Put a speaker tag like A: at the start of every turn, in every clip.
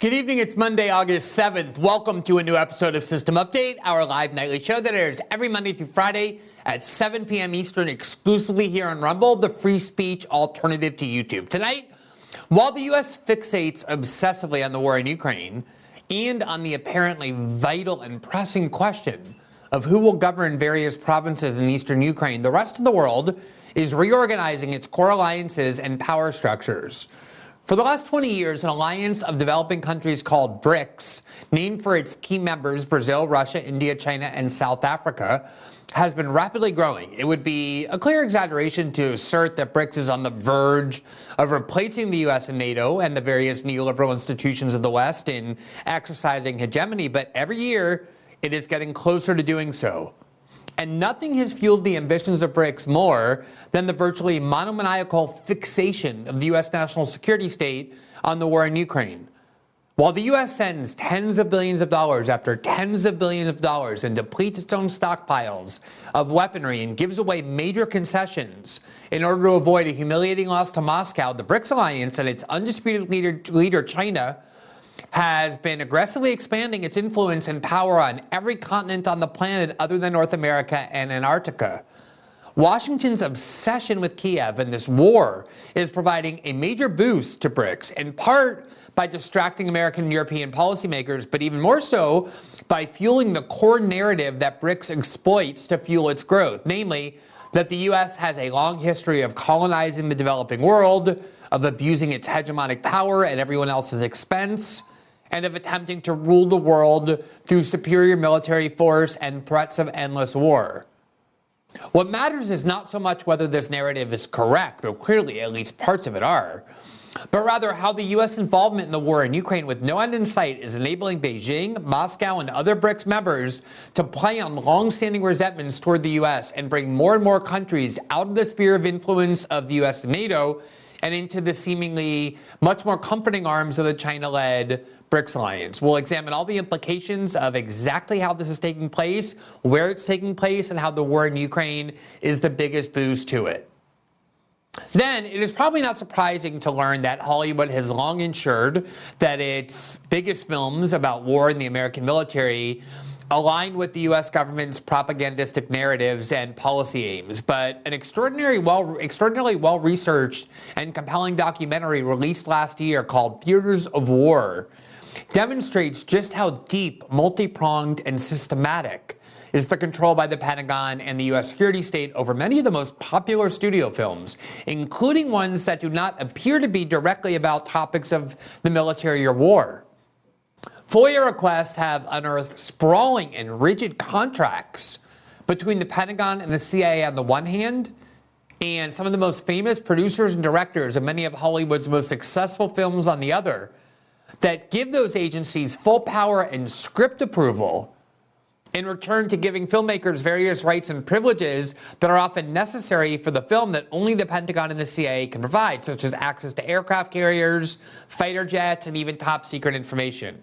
A: Good evening, it's Monday, August 7th. Welcome to a new episode of System Update, our live nightly show that airs every Monday through Friday at 7 p.m. Eastern, exclusively here on Rumble, the free speech alternative to YouTube. Tonight, while the U.S. fixates obsessively on the war in Ukraine and on the apparently vital and pressing question of who will govern various provinces in eastern Ukraine, the rest of the world is reorganizing its core alliances and power structures. For the last 20 years, an alliance of developing countries called BRICS, named for its key members Brazil, Russia, India, China, and South Africa, has been rapidly growing. It would be a clear exaggeration to assert that BRICS is on the verge of replacing the U.S. and NATO and the various neoliberal institutions of the West in exercising hegemony, but every year it is getting closer to doing so. And nothing has fueled the ambitions of BRICS more than the virtually monomaniacal fixation of the U.S. national security state on the war in Ukraine. While the U.S. sends tens of billions of dollars after tens of billions of dollars and depletes its own stockpiles of weaponry and gives away major concessions in order to avoid a humiliating loss to Moscow, the BRICS alliance and its undisputed leader China has been aggressively expanding its influence and power on every continent on the planet other than North America and Antarctica. Washington's obsession with Kiev and this war is providing a major boost to BRICS, in part by distracting American and European policymakers, but even more so by fueling the core narrative that BRICS exploits to fuel its growth, namely that the U.S. has a long history of colonizing the developing world, of abusing its hegemonic power at everyone else's expense, and of attempting to rule the world through superior military force and threats of endless war. What matters is not so much whether this narrative is correct, though clearly at least parts of it are, but rather how the U.S. involvement in the war in Ukraine with no end in sight is enabling Beijing, Moscow, and other BRICS members to play on long-standing resentments toward the U.S. and bring more and more countries out of the sphere of influence of the U.S. and NATO and into the seemingly much more comforting arms of the China-led BRICS alliance. We'll examine all the implications of exactly how this is taking place, where it's taking place, and how the war in Ukraine is the biggest boost to it. Then, it is probably not surprising to learn that Hollywood has long ensured that its biggest films about war and the American military align with the U.S. government's propagandistic narratives and policy aims. But an extraordinarily well-researched and compelling documentary released last year called Theaters of War demonstrates just how deep, multi-pronged, and systematic is the control by the Pentagon and the U.S. security state over many of the most popular studio films, including ones that do not appear to be directly about topics of the military or war. FOIA requests have unearthed sprawling and rigid contracts between the Pentagon and the CIA on the one hand, and some of the most famous producers and directors of many of Hollywood's most successful films on the other, that give those agencies full power and script approval in return to giving filmmakers various rights and privileges that are often necessary for the film that only the Pentagon and the CIA can provide, such as access to aircraft carriers, fighter jets, and even top secret information.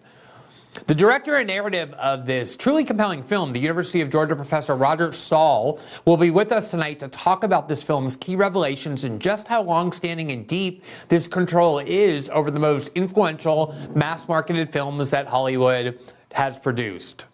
A: The director and narrative of this truly compelling film, the University of Georgia professor Roger Stahl, will be with us tonight to talk about this film's key revelations and just how long-standing and deep this control is over the most influential mass-marketed films that Hollywood has produced.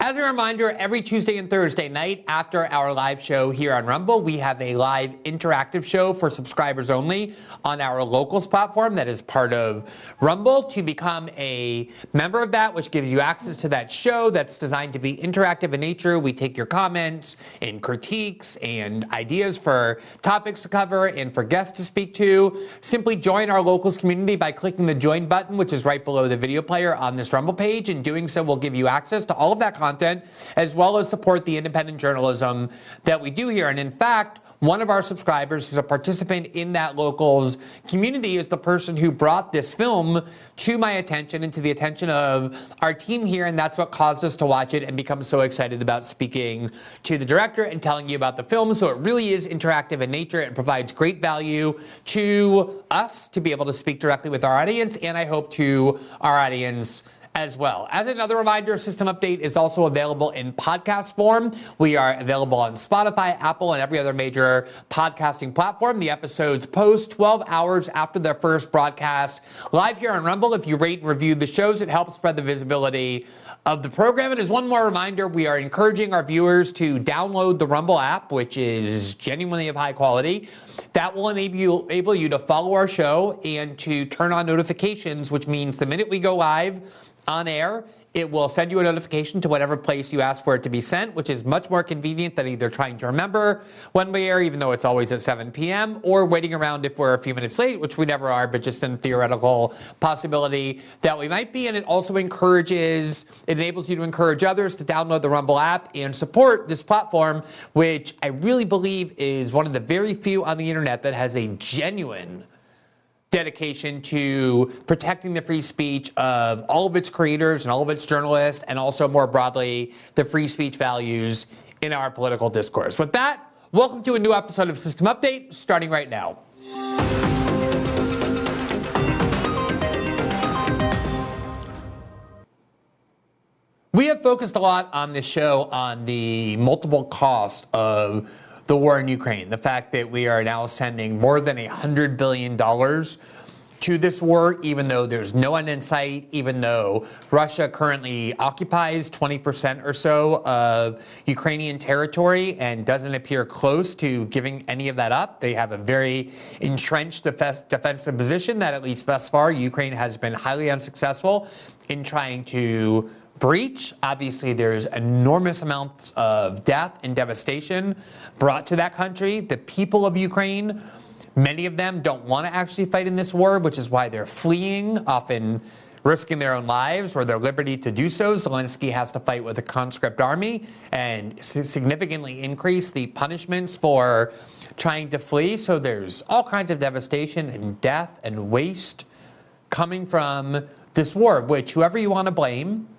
A: As a reminder, every Tuesday and Thursday night after our live show here on Rumble, we have a live interactive show for subscribers only on our Locals platform that is part of Rumble. To become a member of that, which gives you access to that show that's designed to be interactive in nature, we take your comments and critiques and ideas for topics to cover and for guests to speak to. Simply join our Locals community by clicking the join button, which is right below the video player on this Rumble page. In doing so, will give you access to all of that content, as well as support the independent journalism that we do here. And in fact, one of our subscribers who's a participant in that Locals community is the person who brought this film to my attention and to the attention of our team here, and that's what caused us to watch it and become so excited about speaking to the director and telling you about the film. So it really is interactive in nature. It provides great value to us to be able to speak directly with our audience, and I hope to our audience as well. As another reminder, System Update is also available in podcast form. We are available on Spotify, Apple, and every other major podcasting platform. The episodes post 12 hours after their first broadcast live here on Rumble. If you rate and review the shows, it helps spread the visibility of the program. And as one more reminder, we are encouraging our viewers to download the Rumble app, which is genuinely of high quality. That will enable you to follow our show and to turn on notifications, which means the minute we go live on air, it will send you a notification to whatever place you ask for it to be sent, which is much more convenient than either trying to remember when we air, even though it's always at 7 p.m., or waiting around if we're a few minutes late, which we never are, but just in theoretical possibility that we might be. And it also enables you to encourage others to download the Rumble app and support this platform, which I really believe is one of the very few on the internet that has a genuine dedication to protecting the free speech of all of its creators and all of its journalists, and also more broadly, the free speech values in our political discourse. With that, welcome to a new episode of System Update, starting right now. We have focused a lot on this show on the multiple cost of the war in Ukraine, the fact that we are now sending more than $100 billion to this war, even though there's no end in sight, even though Russia currently occupies 20% or so of Ukrainian territory and doesn't appear close to giving any of that up. They have a very entrenched defensive position that, at least thus far, Ukraine has been highly unsuccessful in trying to breach. Obviously, there's enormous amounts of death and devastation brought to that country. The people of Ukraine, many of them don't want to actually fight in this war, which is why they're fleeing, often risking their own lives or their liberty to do so. Zelensky has to fight with a conscript army and significantly increase the punishments for trying to flee. So there's all kinds of devastation and death and waste coming from this war, which whoever you want to blame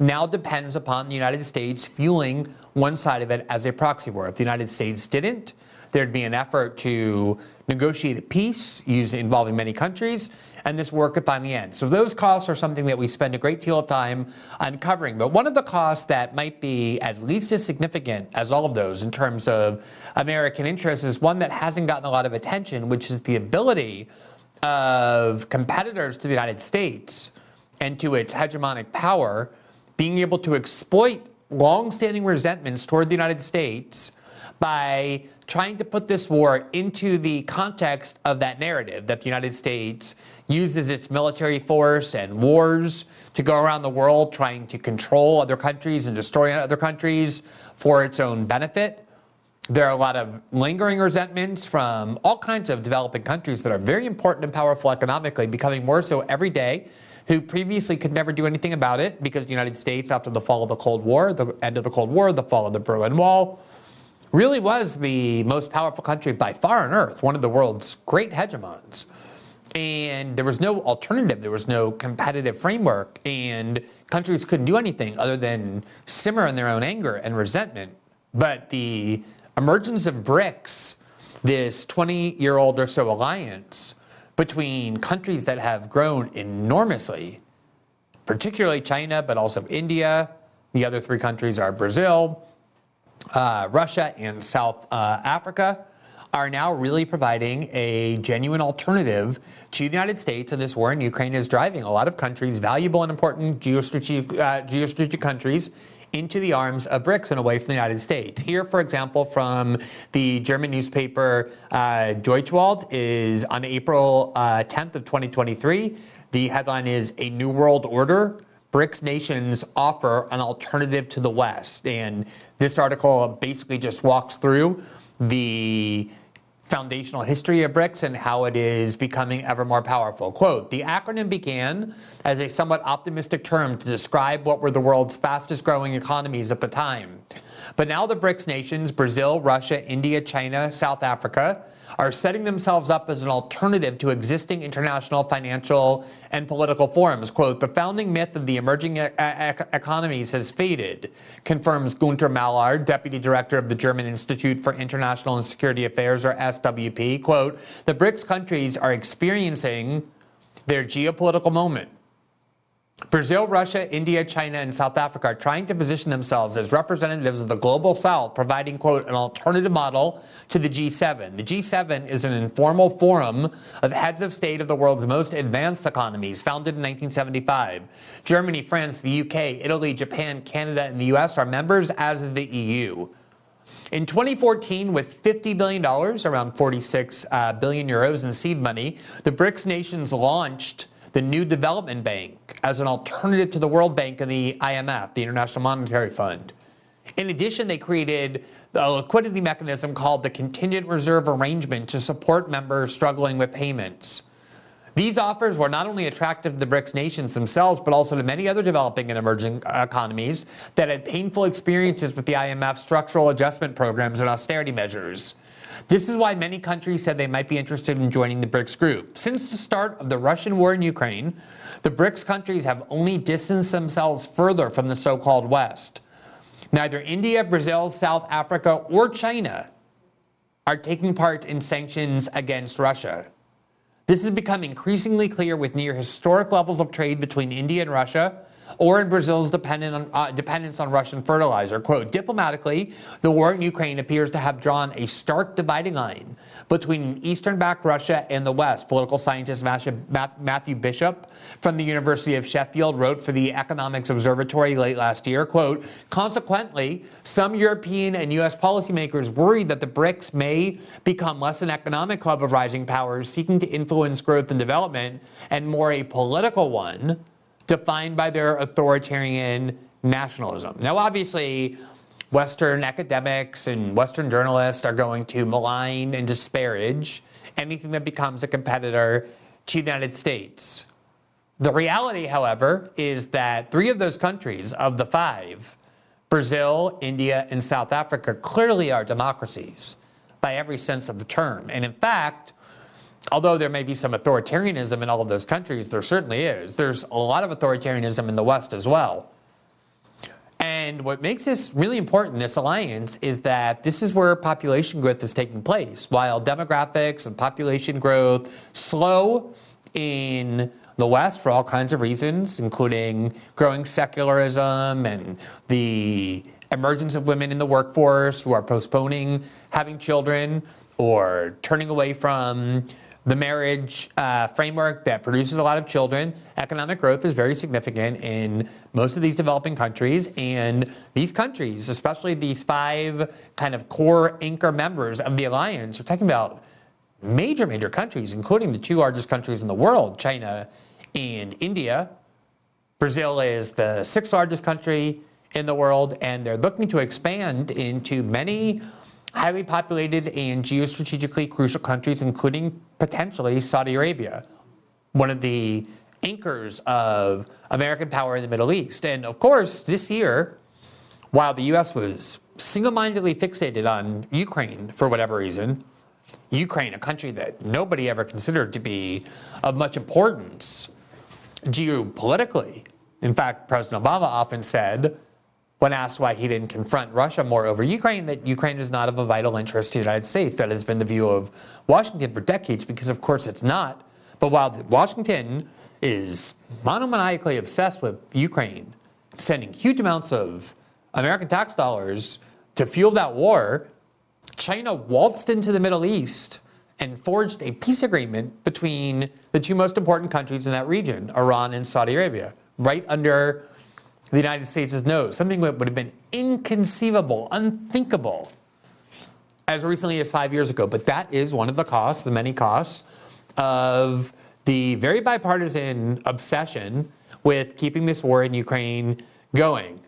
A: now depends upon the United States fueling one side of it as a proxy war. If the United States didn't, there'd be an effort to negotiate a peace involving many countries, and this war could finally end. So those costs are something that we spend a great deal of time uncovering. But one of the costs that might be at least as significant as all of those in terms of American interests is one that hasn't gotten a lot of attention, which is the ability of competitors to the United States and to its hegemonic power being able to exploit long-standing resentments toward the United States by trying to put this war into the context of that narrative that the United States uses its military force and wars to go around the world trying to control other countries and destroy other countries for its own benefit. There are a lot of lingering resentments from all kinds of developing countries that are very important and powerful economically, becoming more so every day, who previously could never do anything about it because the United States, after the fall of the Cold War, the end of the Cold War, the fall of the Berlin Wall, really was the most powerful country by far on earth, one of the world's great hegemons. And there was no alternative. There was no competitive framework. And countries couldn't do anything other than simmer in their own anger and resentment. But the emergence of BRICS, this 20-year-old or so alliance between countries that have grown enormously, particularly China, but also India. The other three countries are Brazil, Russia, and South Africa, are now really providing a genuine alternative to the United States, and this war in Ukraine is driving a lot of countries, valuable and important geostrategic countries, into the arms of BRICS and away from the United States. Here, for example, from the German newspaper Deutschwald is on April 10th of 2023. The headline is "A New World Order. BRICS nations offer an alternative to the West." And this article basically just walks through the foundational history of BRICS and how it is becoming ever more powerful. Quote, "The acronym began as a somewhat optimistic term to describe what were the world's fastest growing economies at the time. But now the BRICS nations, Brazil, Russia, India, China, South Africa, are setting themselves up as an alternative to existing international financial and political forums. Quote, "The founding myth of the emerging economies has faded," confirms Gunter Mallard, deputy director of the German Institute for International and Security Affairs, or SWP. Quote, "The BRICS countries are experiencing their geopolitical moment. Brazil, Russia, India, China, and South Africa are trying to position themselves as representatives of the global South, providing, quote, an alternative model to the G7. The G7 is an informal forum of heads of state of the world's most advanced economies, founded in 1975. Germany, France, the UK, Italy, Japan, Canada, and the US are members, as is the EU. In 2014, with $50 billion, around 46 billion euros in seed money, the BRICS nations launched the New Development Bank as an alternative to the World Bank and the IMF, the International Monetary Fund. In addition, they created a liquidity mechanism called the Contingent Reserve Arrangement to support members struggling with payments. These offers were not only attractive to the BRICS nations themselves, but also to many other developing and emerging economies that had painful experiences with the IMF's structural adjustment programs and austerity measures. This is why many countries said they might be interested in joining the BRICS group. Since the start of the Russian war in Ukraine, the BRICS countries have only distanced themselves further from the so-called West. Neither India, Brazil, South Africa, or China are taking part in sanctions against Russia. This has become increasingly clear with near historic levels of trade between India and Russia, or in Brazil's dependence on Russian fertilizer. Quote, diplomatically, the war in Ukraine appears to have drawn a stark dividing line between Eastern-backed Russia and the West. Political scientist Matthew Bishop from the University of Sheffield wrote for the Economics Observatory late last year, quote, consequently, some European and U.S. policymakers worry that the BRICS may become less an economic club of rising powers seeking to influence growth and development and more a political one defined by their authoritarian nationalism. Now, obviously, Western academics and Western journalists are going to malign and disparage anything that becomes a competitor to the United States. The reality, however, is that 3 of those countries of the 5, Brazil, India, and South Africa, clearly are democracies by every sense of the term. And in fact, although there may be some authoritarianism in all of those countries, there certainly is. There's a lot of authoritarianism in the West as well. And what makes this really important, this alliance, is that this is where population growth is taking place. While demographics and population growth slow in the West for all kinds of reasons, including growing secularism and the emergence of women in the workforce who are postponing having children or turning away from the marriage framework that produces a lot of children. Economic growth is very significant in most of these developing countries, and these countries, especially these 5 kind of core anchor members of the alliance, are talking about major countries, including the 2 largest countries in the world, China and India. Brazil is the 6th largest country in the world, and they're looking to expand into many highly populated and geostrategically crucial countries, including potentially Saudi Arabia, one of the anchors of American power in the Middle East. And of course, this year, while the U.S. was single-mindedly fixated on Ukraine for whatever reason, Ukraine, a country that nobody ever considered to be of much importance geopolitically. In fact, President Obama often said, when asked why he didn't confront Russia more over Ukraine, that Ukraine is not of a vital interest to the United States. That has been the view of Washington for decades, because of course it's not. But while Washington is monomaniacally obsessed with Ukraine, sending huge amounts of American tax dollars to fuel that war, China waltzed into the Middle East and forged a peace agreement between the 2 most important countries in that region, Iran and Saudi Arabia, right under the United States' nose, something that would have been inconceivable, unthinkable, as recently as 5 years ago. But that is one of the costs, the many costs, of the very bipartisan obsession with keeping this war in Ukraine going.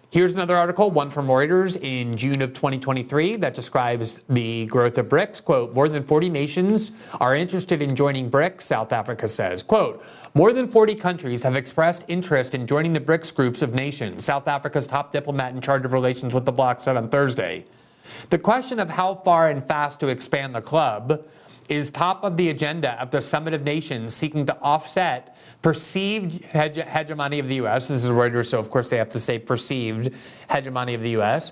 A: Here's another article, one from Reuters in June of 2023, that describes the growth of BRICS. Quote, more than 40 nations are interested in joining BRICS, South Africa says. Quote, more than 40 countries have expressed interest in joining the BRICS groups of nations, South Africa's top diplomat in charge of relations with the bloc said on Thursday. The question of how far and fast to expand the club is top of the agenda of the Summit of Nations seeking to offset perceived hegemony of the U.S. This is Reuters, so of course they have to say perceived hegemony of the U.S.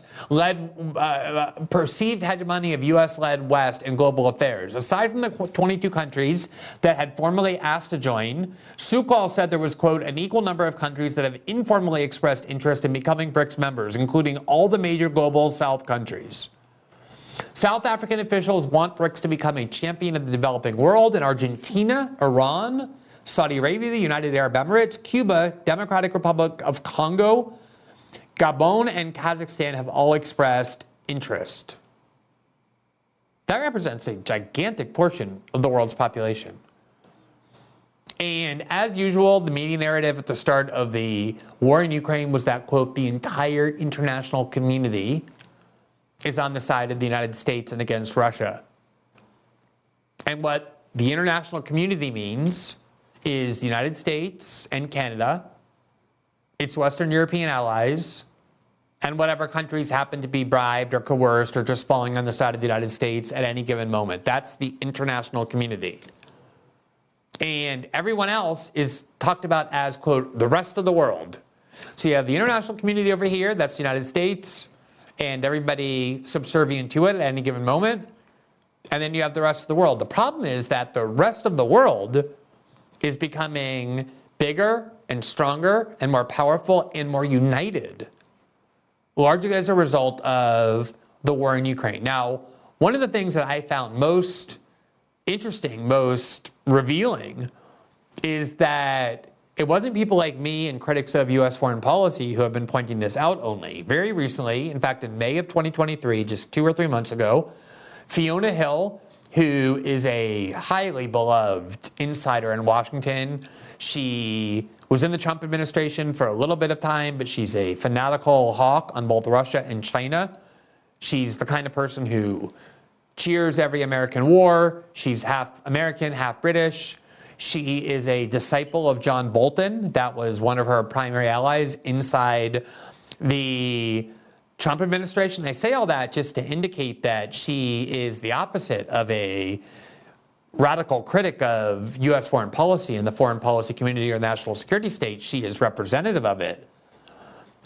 A: Perceived hegemony of U.S.-led West in global affairs. Aside from the 22 countries that had formally asked to join, Stahl said there was, quote, an equal number of countries that have informally expressed interest in becoming BRICS members, including all the major global South countries. South African officials want BRICS to become a champion of the developing world, and Argentina, Iran, Saudi Arabia, the United Arab Emirates, Cuba, Democratic Republic of Congo, Gabon, and Kazakhstan have all expressed interest. That represents a gigantic portion of the world's population. And as usual, the media narrative at the start of the war in Ukraine was that, quote, the entire international community is on the side of the United States and against Russia. And what the international community means is the United States and Canada, its Western European allies, and whatever countries happen to be bribed or coerced or just falling on the side of the United States at any given moment. That's the international community. And everyone else is talked about as, quote, the rest of the world. So you have the international community over here, that's the United States, and everybody subservient to it at any given moment. And then you have the rest of the world. The problem is that the rest of the world is becoming bigger and stronger and more powerful and more united, largely as a result of the war in Ukraine. Now, one of the things that I found most interesting, most revealing, is that it wasn't people like me and critics of U.S. foreign policy who have been pointing this out only. Very recently, in fact, in May of 2023, just 2 or 3 months ago, Fiona Hill, who is a highly beloved insider in Washington. She was in the Trump administration for a little bit of time, but she's a fanatical hawk on both Russia and China. She's the kind of person who cheers every American war. She's half American, half British. She is a disciple of John Bolton. That was one of her primary allies inside the Trump administration. I say all that just to indicate that she is the opposite of a radical critic of U.S. foreign policy and the foreign policy community or national security state. She is representative of it.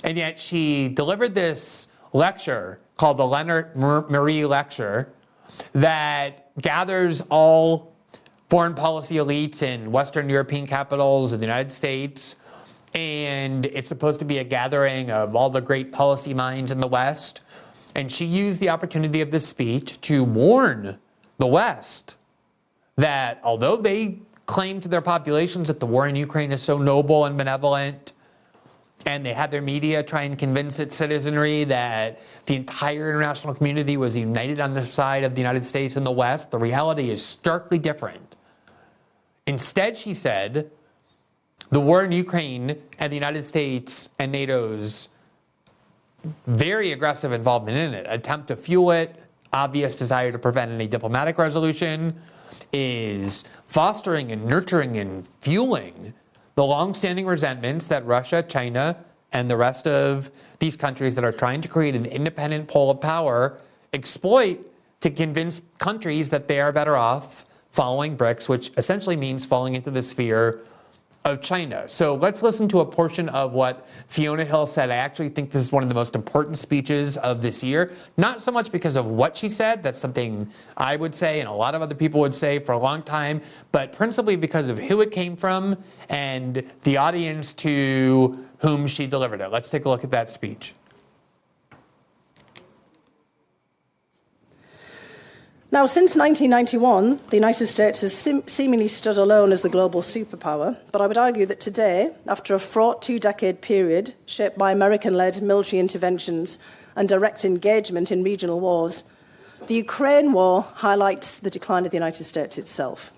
A: And yet she delivered this lecture called the Leonard Marie Lecture that gathers all foreign policy elites in Western European capitals in the United States. And it's supposed to be a gathering of all the great policy minds in the West. And she used the opportunity of this speech to warn the West that although they claim to their populations that the war in Ukraine is so noble and benevolent, and they had their media try and convince its citizenry that the entire international community was united on the side of the United States and the West, the reality is starkly different. Instead, she said, the war in Ukraine and the United States and NATO's very aggressive involvement in it, attempt to fuel it, obvious desire to prevent any diplomatic resolution, is fostering and nurturing and fueling the longstanding resentments that Russia, China, and the rest of these countries that are trying to create an independent pole of power exploit to convince countries that they are better off following BRICS, which essentially means falling into the sphere of China. So let's listen to a portion of what Fiona Hill said. I actually think this is one of the most important speeches of this year, not so much because of what she said, that's something I would say and a lot of other people would say for a long time, but principally because of who it came from and the audience to whom she delivered it. Let's take a look at that speech.
B: Now, since 1991, the United States has seemingly stood alone as the global superpower, but I would argue that today, after a fraught 2-decade period shaped by American-led military interventions and direct engagement in regional wars, the Ukraine war highlights the decline of the United States itself.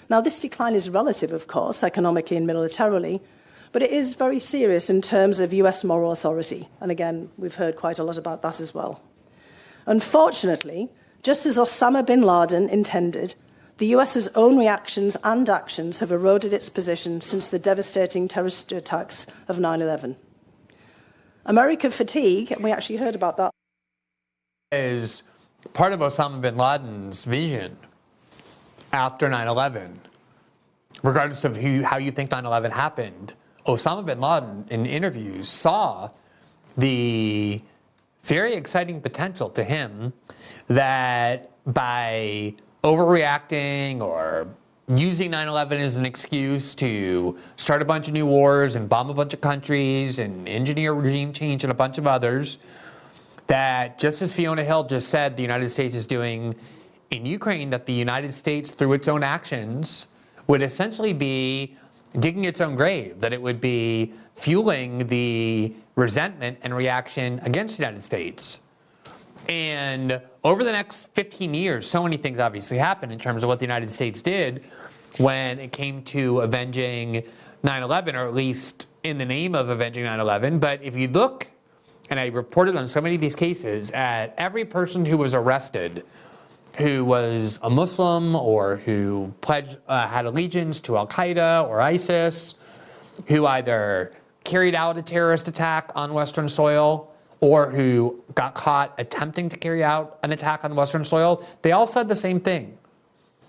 B: Now, this decline is relative, of course, economically and militarily, but it is very serious in terms of US moral authority. And again, we've heard quite a lot about that as well. Unfortunately, just as Osama bin Laden intended, the US's own reactions and actions have eroded its position since the devastating terrorist attacks of 9/11. America fatigue, and we actually heard about that,
A: is part of Osama bin Laden's vision after 9/11 regardless of how you think 9/11 happened, Osama bin Laden in interviews saw the very exciting potential to him that by overreacting or using 9/11 as an excuse to start a bunch of new wars and bomb a bunch of countries and engineer regime change and a bunch of others, that just as Fiona Hill just said the United States is doing in Ukraine, that the United States, through its own actions, would essentially be digging its own grave, that it would be fueling the resentment and reaction against the United States. And over the next 15 years, so many things obviously happened in terms of what the United States did when it came to avenging 9/11, or at least in the name of avenging 9/11. But if you look, and I reported on so many of these cases, at every person who was arrested who was a Muslim or who had allegiance to Al-Qaeda or ISIS, who either carried out a terrorist attack on Western soil or who got caught attempting to carry out an attack on Western soil, they all said the same thing,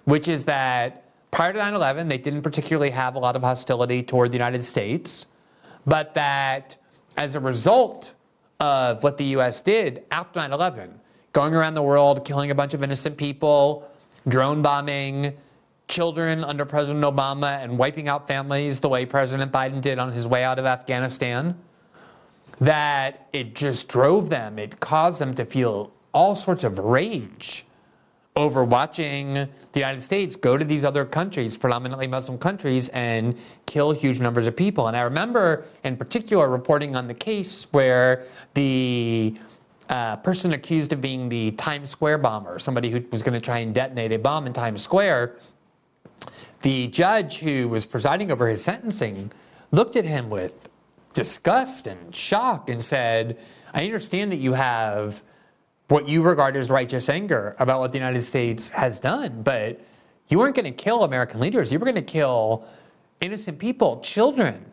A: which is that prior to 9/11, they didn't particularly have a lot of hostility toward the United States, but that as a result of what the U.S. did after 9/11, going around the world, killing a bunch of innocent people, drone bombing children under President Obama, and wiping out families the way President Biden did on his way out of Afghanistan, that it just drove them, it caused them to feel all sorts of rage over watching the United States go to these other countries, predominantly Muslim countries, and kill huge numbers of people. And I remember in particular reporting on the case where the person accused of being the Times Square bomber, somebody who was going to try and detonate a bomb in Times Square, the judge who was presiding over his sentencing looked at him with disgust and shock and said, I understand that you have what you regard as righteous anger about what the United States has done, but you weren't going to kill American leaders. You were going to kill innocent people, children.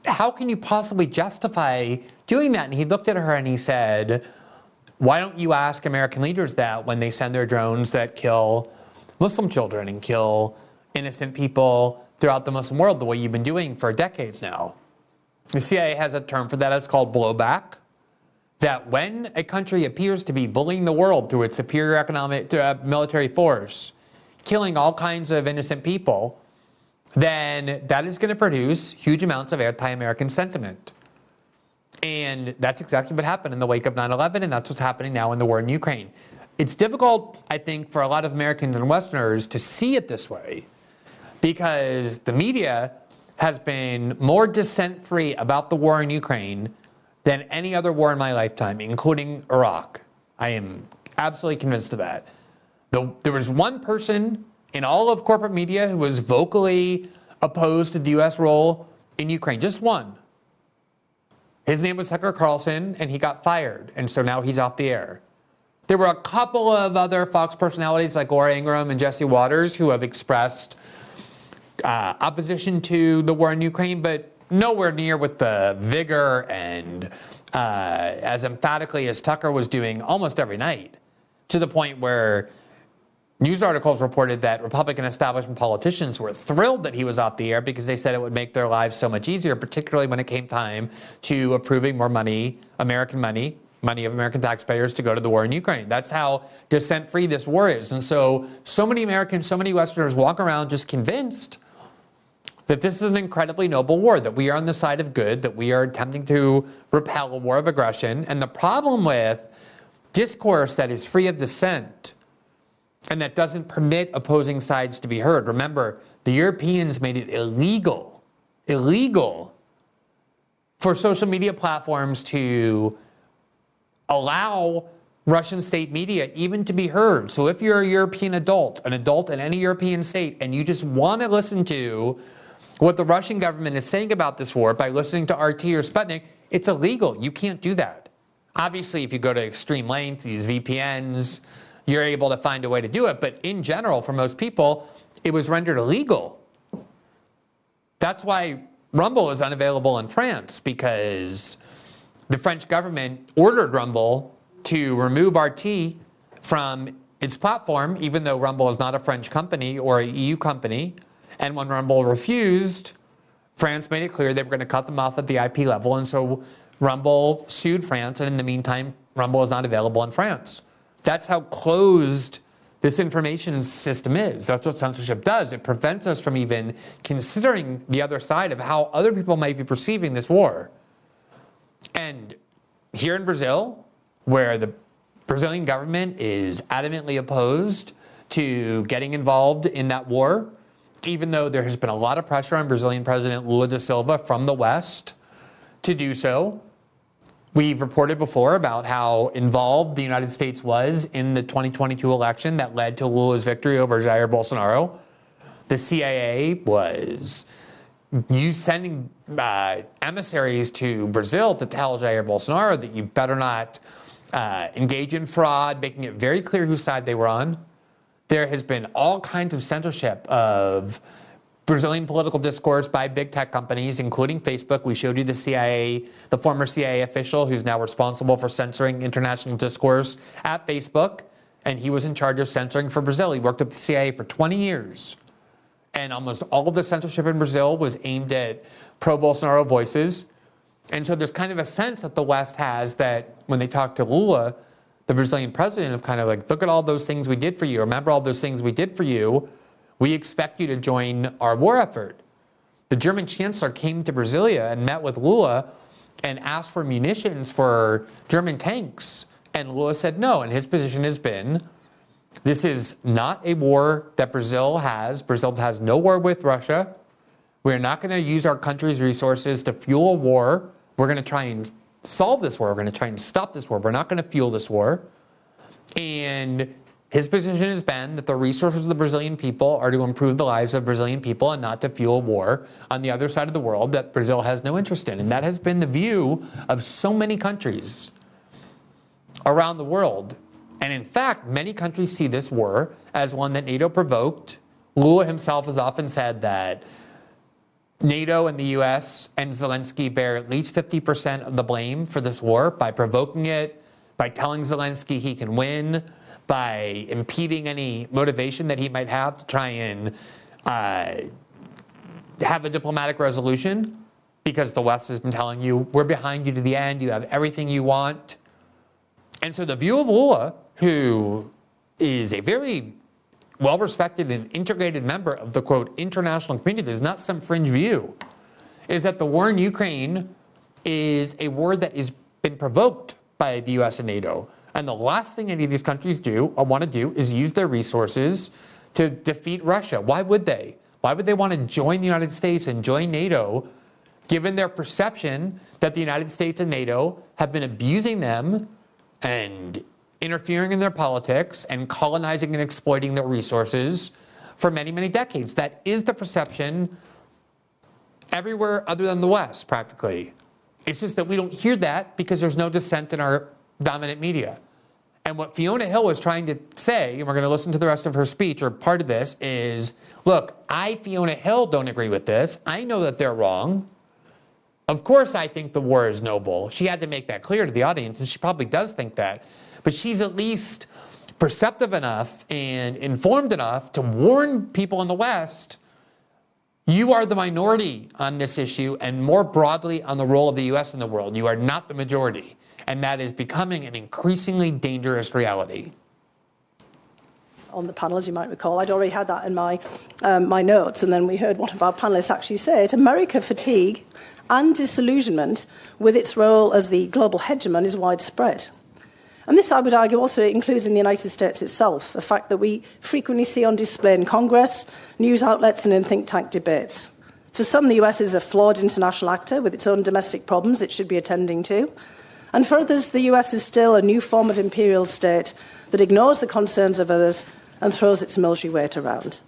A: How can you possibly justify doing that? And he looked at her and he said, why don't you ask American leaders that when they send their drones that kill Muslim children and kill innocent people throughout the Muslim world the way you've been doing for decades now? The CIA has a term for that. It's called blowback. That when a country appears to be bullying the world through its superior economic military force, killing all kinds of innocent people, then that is going to produce huge amounts of anti-American sentiment. And that's exactly what happened in the wake of 9/11, and that's what's happening now in the war in Ukraine. It's difficult, I think, for a lot of Americans and Westerners to see it this way, because the media has been more dissent-free about the war in Ukraine than any other war in my lifetime, including Iraq. I am absolutely convinced of that. There was one person in all of corporate media who was vocally opposed to the U.S. role in Ukraine, just one. His name was Tucker Carlson, and he got fired, and so now he's off the air. There were a couple of other Fox personalities like Laura Ingraham and Jesse Waters who have expressed opposition to the war in Ukraine, but nowhere near with the vigor and as emphatically as Tucker was doing almost every night, to the point where news articles reported that Republican establishment politicians were thrilled that he was off the air because they said it would make their lives so much easier, particularly when it came time to approving more money, American money of American taxpayers to go to the war in Ukraine. That's how dissent-free this war is. And so many Americans, so many Westerners walk around just convinced that this is an incredibly noble war, that we are on the side of good, that we are attempting to repel a war of aggression. And the problem with discourse that is free of dissent and that doesn't permit opposing sides to be heard. Remember, the Europeans made it illegal for social media platforms to allow Russian state media even to be heard. So if you're a European adult, an adult in any European state, and you just want to listen to what the Russian government is saying about this war by listening to RT or Sputnik, it's illegal. You can't do that. Obviously, if you go to extreme lengths, use VPNs, you're able to find a way to do it. But in general, for most people, it was rendered illegal. That's why Rumble is unavailable in France, because the French government ordered Rumble to remove RT from its platform, even though Rumble is not a French company or a EU company. And when Rumble refused, France made it clear they were going to cut them off at the IP level. And so Rumble sued France. And in the meantime, Rumble is not available in France. That's how closed this information system is. That's what censorship does. It prevents us from even considering the other side of how other people might be perceiving this war. And here in Brazil, where the Brazilian government is adamantly opposed to getting involved in that war, even though there has been a lot of pressure on Brazilian President Lula da Silva from the West to do so. We've reported before about how involved the United States was in the 2022 election that led to Lula's victory over Jair Bolsonaro. The CIA was sending emissaries to Brazil to tell Jair Bolsonaro that you better not engage in fraud, making it very clear whose side they were on. There has been all kinds of censorship of Brazilian political discourse by big tech companies, including Facebook. We showed you the CIA, the former CIA official who's now responsible for censoring international discourse at Facebook, and he was in charge of censoring for Brazil. He worked at the CIA for 20 years. And almost all of the censorship in Brazil was aimed at pro-Bolsonaro voices. And so there's kind of a sense that the West has that when they talk to Lula, the Brazilian president, of kind of like, look at all those things we did for you. Remember all those things we did for you. We expect you to join our war effort. The German chancellor came to Brasilia and met with Lula and asked for munitions for German tanks. And Lula said no. And his position has been, this is not a war that Brazil has. Brazil has no war with Russia. We're not going to use our country's resources to fuel a war. We're going to try and solve this war. We're going to try and stop this war. We're not going to fuel this war. And his position has been that the resources of the Brazilian people are to improve the lives of Brazilian people and not to fuel war on the other side of the world that Brazil has no interest in. And that has been the view of so many countries around the world. And in fact, many countries see this war as one that NATO provoked. Lula himself has often said that NATO and the US and Zelensky bear at least 50% of the blame for this war by provoking it, by telling Zelensky he can win, by impeding any motivation that he might have to try and have a diplomatic resolution, because the West has been telling you, we're behind you to the end, you have everything you want. And so the view of Lula, who is a very well-respected and integrated member of the, quote, international community, there's not some fringe view, is that the war in Ukraine is a war that has been provoked by the US and NATO. And the last thing any of these countries do or want to do is use their resources to defeat Russia. Why would they? Why would they want to join the United States and join NATO, given their perception that the United States and NATO have been abusing them and interfering in their politics and colonizing and exploiting their resources for many, many decades? That is the perception everywhere other than the West, practically. It's just that we don't hear that because there's no dissent in our dominant media. And what Fiona Hill was trying to say, and we're going to listen to the rest of her speech, or part of this, is, look, I, Fiona Hill, don't agree with this. I know that they're wrong. Of course I think the war is noble. She had to make that clear to the audience, and she probably does think that. But she's at least perceptive enough and informed enough to warn people in the West, you are the minority on this issue, and more broadly on the role of the U.S. in the world. You are not the majority. And that is becoming an increasingly dangerous reality.
B: On the panel, as you might recall, I'd already had that in my notes, and then we heard one of our panelists actually say it. America fatigue and disillusionment with its role as the global hegemon is widespread. And this, I would argue, also includes in the United States itself, the fact that we frequently see on display in Congress, news outlets, and in think tank debates. For some, the US is a flawed international actor with its own domestic problems it should be attending to. And for others, the US is still a new form of imperial state that ignores the concerns of others and throws its military weight around.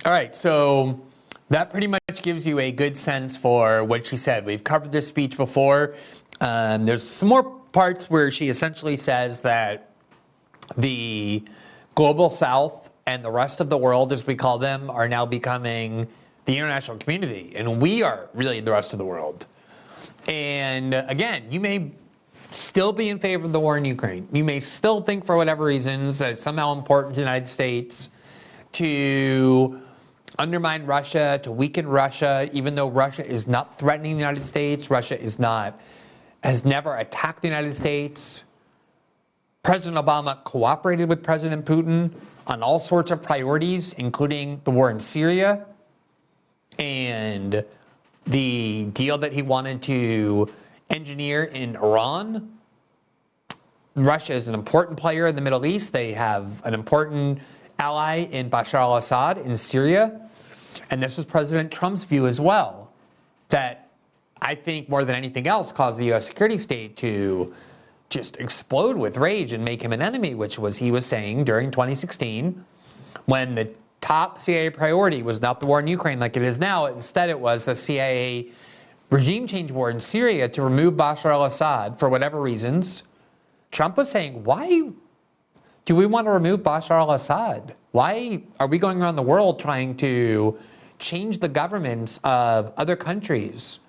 A: All right, so that pretty much gives you a good sense for what she said. We've covered this speech before. There's some more parts where she essentially says that the global South and the rest of the world, as we call them, are now becoming the international community, and we are really the rest of the world. And again, you may still be in favor of the war in Ukraine. You may still think, for whatever reasons, that it's somehow important to the United States to undermine Russia, to weaken Russia, even though Russia is not threatening the United States. Russia has never attacked the United States. President Obama cooperated with President Putin on all sorts of priorities, including the war in Syria and the deal that he wanted to engineer in Iran. Russia is an important player in the Middle East. They have an important ally in Bashar al-Assad in Syria. And this was President Trump's view as well, that I think more than anything else caused the U.S. security state to just explode with rage and make him an enemy, which was he was saying during 2016 when the top CIA priority was not the war in Ukraine like it is now. Instead, it was the CIA regime change war in Syria to remove Bashar al-Assad for whatever reasons. Trump was saying, why do we want to remove Bashar al-Assad? Why are we going around the world trying to change the governments of other countries?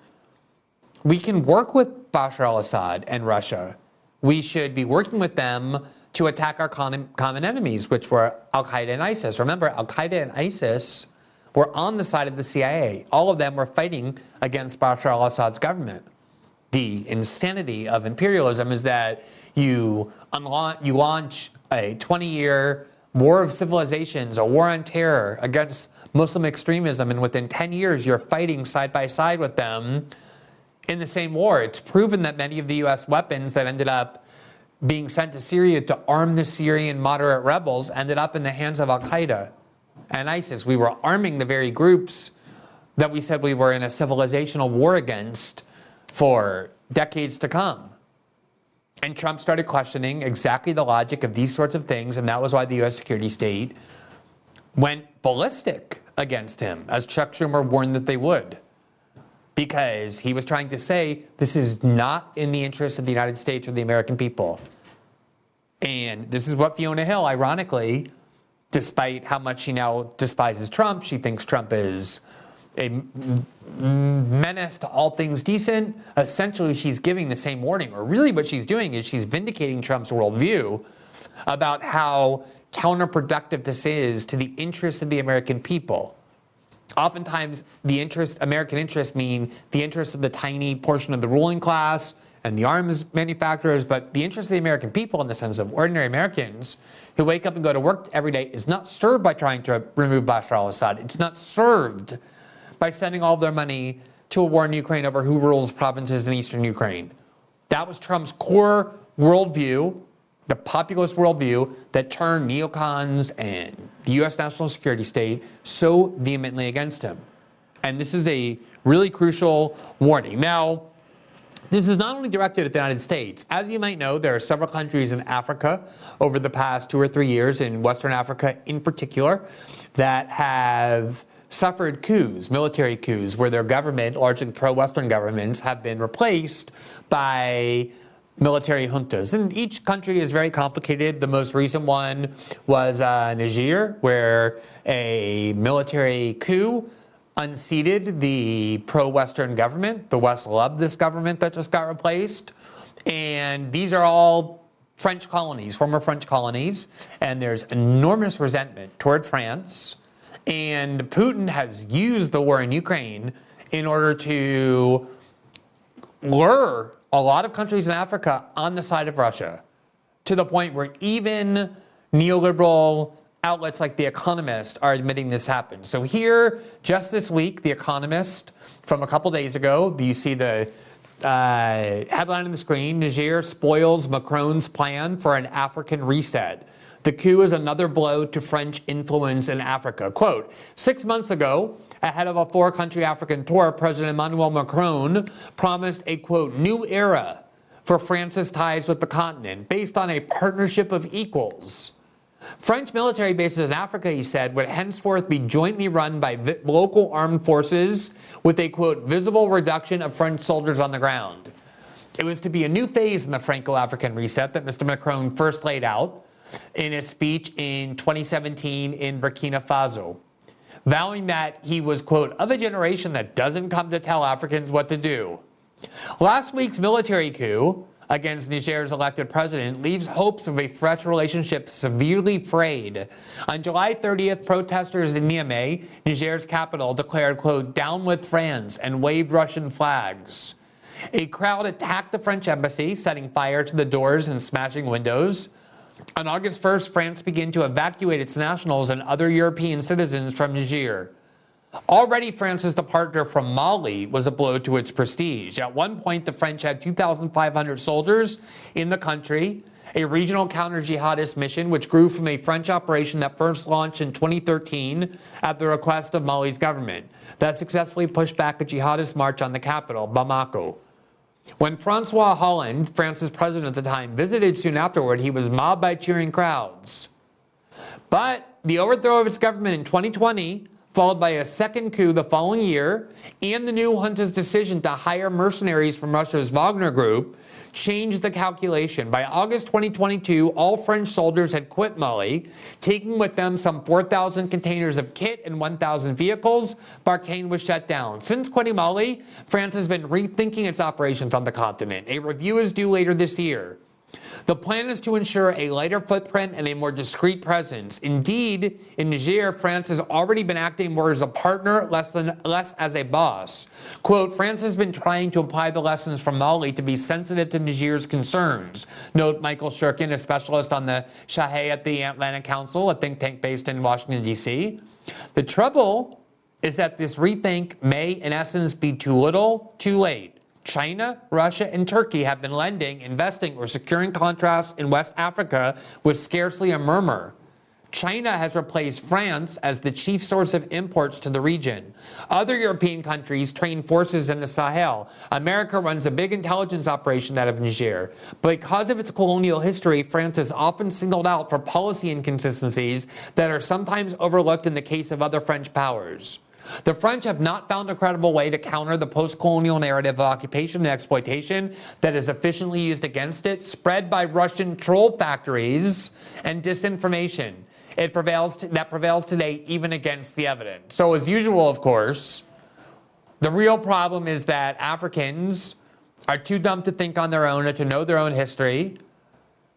A: We can work with Bashar al-Assad and Russia. We should be working with them to attack our common enemies, which were al-Qaeda and ISIS. Remember, al-Qaeda and ISIS were on the side of the CIA. All of them were fighting against Bashar al-Assad's government. The insanity of imperialism is that you launch a 20-year war of civilizations, a war on terror against Muslim extremism, and within 10 years you're fighting side by side with them in the same war. It's proven that many of the U.S. weapons that ended up being sent to Syria to arm the Syrian moderate rebels ended up in the hands of al-Qaeda and ISIS. We were arming the very groups that we said we were in a civilizational war against for decades to come. And Trump started questioning exactly the logic of these sorts of things, and that was why the U.S. security state went ballistic against him, as Chuck Schumer warned that they would, because he was trying to say this is not in the interest of the United States or the American people. And this is what Fiona Hill, ironically, despite how much she now despises Trump, she thinks Trump is a menace to all things decent. Essentially, she's giving the same warning, or really what she's doing is she's vindicating Trump's worldview about how counterproductive this is to the interests of the American people. Oftentimes, American interests mean the interests of the tiny portion of the ruling class and the arms manufacturers, but the interests of the American people in the sense of ordinary Americans who wake up and go to work every day is not served by trying to remove Bashar al-Assad. It's not served by sending all of their money to a war in Ukraine over who rules provinces in eastern Ukraine. That was Trump's core worldview, the populist worldview that turned neocons and the U.S. national security state so vehemently against him. And this is a really crucial warning. Now, this is not only directed at the United States. As you might know, there are several countries in Africa over the past 2 or 3 years, in Western Africa in particular, that have suffered coups, military coups, where their government, largely pro-Western governments, have been replaced by military juntas. And each country is very complicated. The most recent one was Niger, where a military coup unseated the pro-Western government. The West loved this government that just got replaced. And these are all French colonies, former French colonies. And there's enormous resentment toward France. And Putin has used the war in Ukraine in order to lure a lot of countries in Africa on the side of Russia, to the point where even neoliberal outlets like The Economist are admitting this happened. So here, just this week, The Economist, from a couple days ago, you see the headline on the screen: Niger spoils Macron's plan for an African reset. The coup is another blow to French influence in Africa. Quote, 6 months ago, ahead of a 4-country African tour, President Emmanuel Macron promised a, quote, new era for France's ties with the continent based on a partnership of equals. French military bases in Africa, he said, would henceforth be jointly run by local armed forces with a, quote, visible reduction of French soldiers on the ground. It was to be a new phase in the Franco-African reset that Mr. Macron first laid out in his speech in 2017 in Burkina Faso, vowing that he was, quote, of a generation that doesn't come to tell Africans what to do. Last week's military coup against Niger's elected president leaves hopes of a fresh relationship severely frayed. On July 30th, protesters in Niamey, Niger's capital, declared, quote, "down with France," and waved Russian flags. A crowd attacked the French embassy, setting fire to the doors and smashing windows. On August 1st, France began to evacuate its nationals and other European citizens from Niger. Already, France's departure from Mali was a blow to its prestige. At one point, the French had 2,500 soldiers in the country, a regional counter-jihadist mission which grew from a French operation that first launched in 2013 at the request of Mali's government, that successfully pushed back a jihadist march on the capital, Bamako. When Francois Hollande, France's president at the time, visited soon afterward, he was mobbed by cheering crowds. But the overthrow of its government in 2020, followed by a second coup the following year, and the new junta's decision to hire mercenaries from Russia's Wagner Group, changed the calculation. By August 2022, all French soldiers had quit Mali, taking with them some 4,000 containers of kit and 1,000 vehicles. Barkhane was shut down. Since quitting Mali, France has been rethinking its operations on the continent. A review is due later this year. The plan is to ensure a lighter footprint and a more discreet presence. Indeed, in Niger, France has already been acting more as a partner, less as a boss. Quote, "France has been trying to apply the lessons from Mali to be sensitive to Niger's concerns," note Michael Shurkin, a specialist on the Sahel at the Atlantic Council, a think tank based in Washington, D.C. The trouble is that this rethink may, in essence, be too little, too late. China, Russia, and Turkey have been lending, investing, or securing contracts in West Africa with scarcely a murmur. China has replaced France as the chief source of imports to the region. Other European countries train forces in the Sahel. America runs a big intelligence operation out of Niger. But because of its colonial history, France is often singled out for policy inconsistencies that are sometimes overlooked in the case of other French powers. The French have not found a credible way to counter the post-colonial narrative of occupation and exploitation that is efficiently used against it, spread by Russian troll factories and disinformation. That prevails today even against the evidence. So as usual, of course, the real problem is that Africans are too dumb to think on their own or to know their own history.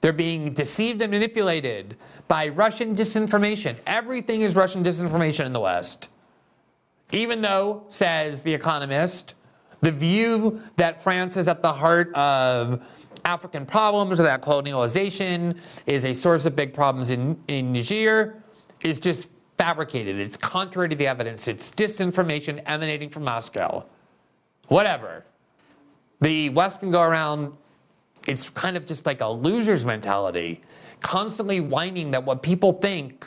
A: They're being deceived and manipulated by Russian disinformation. Everything is Russian disinformation in the West. Even though, says The Economist, the view that France is at the heart of African problems or that colonialization is a source of big problems in Niger is just fabricated. It's contrary to the evidence. It's disinformation emanating from Moscow. Whatever. The West can go around, it's kind of just like a loser's mentality, constantly whining that what people think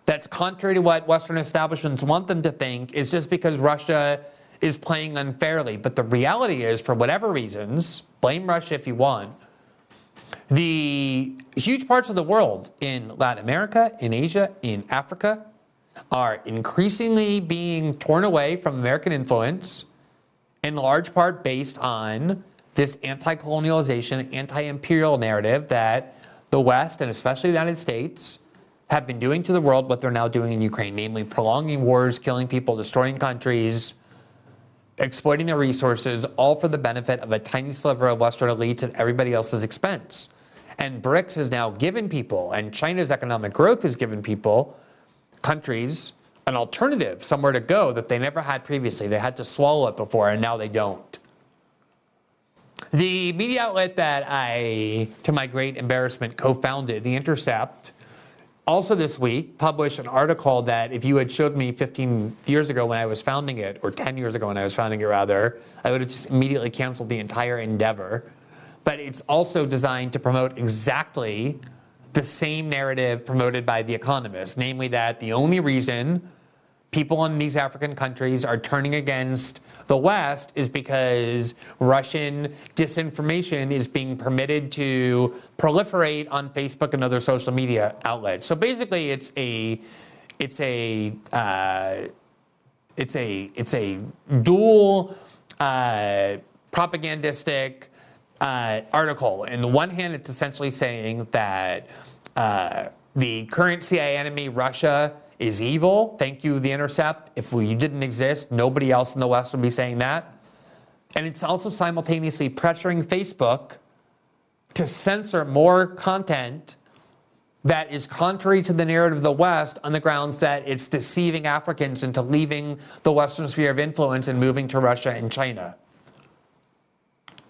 A: that's contrary to what Western establishments want them to think is just because Russia is playing unfairly. But the reality is, for whatever reasons, blame Russia if you want, the huge parts of the world in Latin America, in Asia, in Africa are increasingly being torn away from American influence, in large part based on this anti-colonialization, anti-imperial narrative that the West, and especially the United States, have been doing to the world what they're now doing in Ukraine, namely prolonging wars, killing people, destroying countries, exploiting their resources, all for the benefit of a tiny sliver of Western elites at everybody else's expense. And BRICS has now given people, and China's economic growth has given people, countries, an alternative, somewhere to go that they never had previously. They had to swallow it before, and now they don't. The media outlet that I, to my great embarrassment, co-founded, The Intercept, also this week published an article that if you had showed me 15 years ago when I was founding it, or 10 years ago when I was founding it rather, I would have just immediately canceled the entire endeavor. But it's also designed to promote exactly the same narrative promoted by The Economist, namely that the only reason people in these African countries are turning against the West is because Russian disinformation is being permitted to proliferate on Facebook and other social media outlets. So basically, it's a dual propagandistic article. On the one hand, it's essentially saying that the current CIA enemy, Russia, is evil. Thank you, The Intercept. If you didn't exist, nobody else in the West would be saying that. And it's also simultaneously pressuring Facebook to censor more content that is contrary to the narrative of the West on the grounds that it's deceiving Africans into leaving the Western sphere of influence and moving to Russia and China.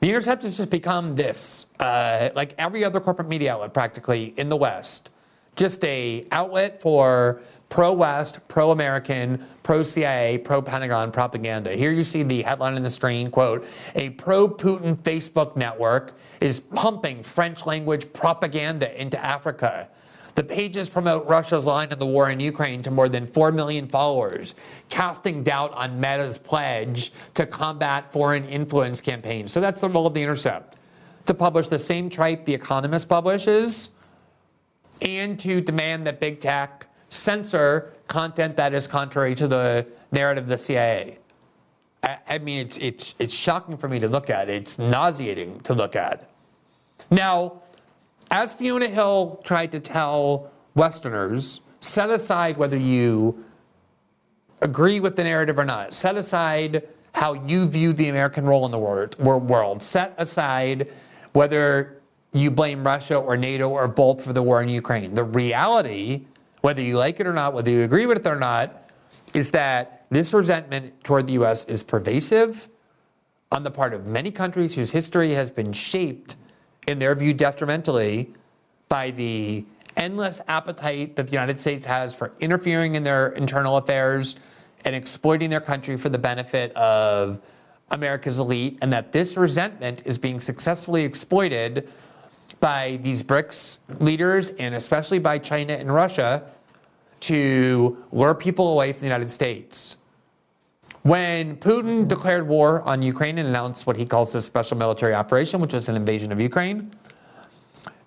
A: The Intercept has just become this, like every other corporate media outlet practically in the West, just a outlet for pro-West, pro-American, pro-CIA, pro-Pentagon propaganda. Here you see the headline on the screen, quote, "A pro-Putin Facebook network is pumping French language propaganda into Africa. The pages promote Russia's line in the war in Ukraine to more than 4 million followers, casting doubt on Meta's pledge to combat foreign influence campaigns." So that's the role of The Intercept, to publish the same tripe The Economist publishes and to demand that big tech censor content that is contrary to the narrative of the CIA. I mean, it's shocking for me to look at. It's nauseating to look at. Now, as Fiona Hill tried to tell Westerners, set aside whether you agree with the narrative or not. Set aside how you view the American role in the world. Set aside whether you blame Russia or NATO or both for the war in Ukraine. The reality, whether you like it or not, whether you agree with it or not, is that this resentment toward the U.S. is pervasive on the part of many countries whose history has been shaped, in their view, detrimentally by the endless appetite that the United States has for interfering in their internal affairs and exploiting their country for the benefit of America's elite, and that this resentment is being successfully exploited by these BRICS leaders and especially by China and Russia to lure people away from the United States. When Putin declared war on Ukraine and announced what he calls this special military operation, which was an invasion of Ukraine,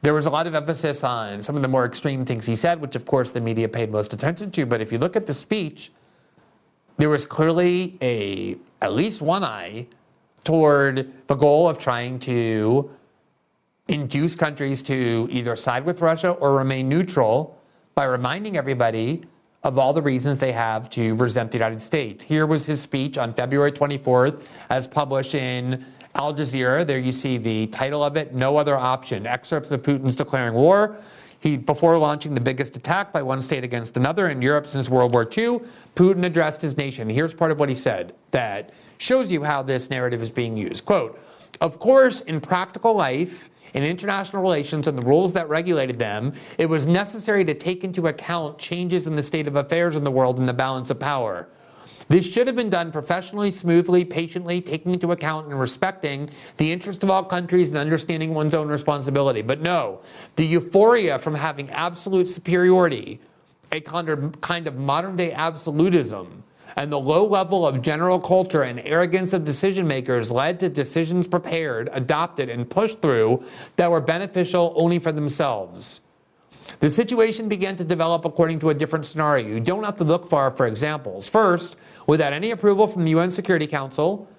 A: there was a lot of emphasis on some of the more extreme things he said, which of course the media paid most attention to. But if you look at the speech, there was clearly at least one eye toward the goal of trying to induce countries to either side with Russia or remain neutral by reminding everybody of all the reasons they have to resent the United States. Here was his speech on February 24th, as published in Al Jazeera. There you see the title of it, "No Other Option," excerpts of Putin's declaring war. Before launching the biggest attack by one state against another in Europe since World War II, Putin addressed his nation. Here's part of what he said that shows you how this narrative is being used. Quote, "Of course, in practical life, in international relations and the rules that regulated them, it was necessary to take into account changes in the state of affairs in the world and the balance of power. This should have been done professionally, smoothly, patiently, taking into account and respecting the interest of all countries and understanding one's own responsibility. But no, the euphoria from having absolute superiority, a kind of modern-day absolutism, and the low level of general culture and arrogance of decision makers led to decisions prepared, adopted, and pushed through that were beneficial only for themselves. The situation began to develop according to a different scenario. You don't have to look far for examples. First, without any approval from the UN Security Council,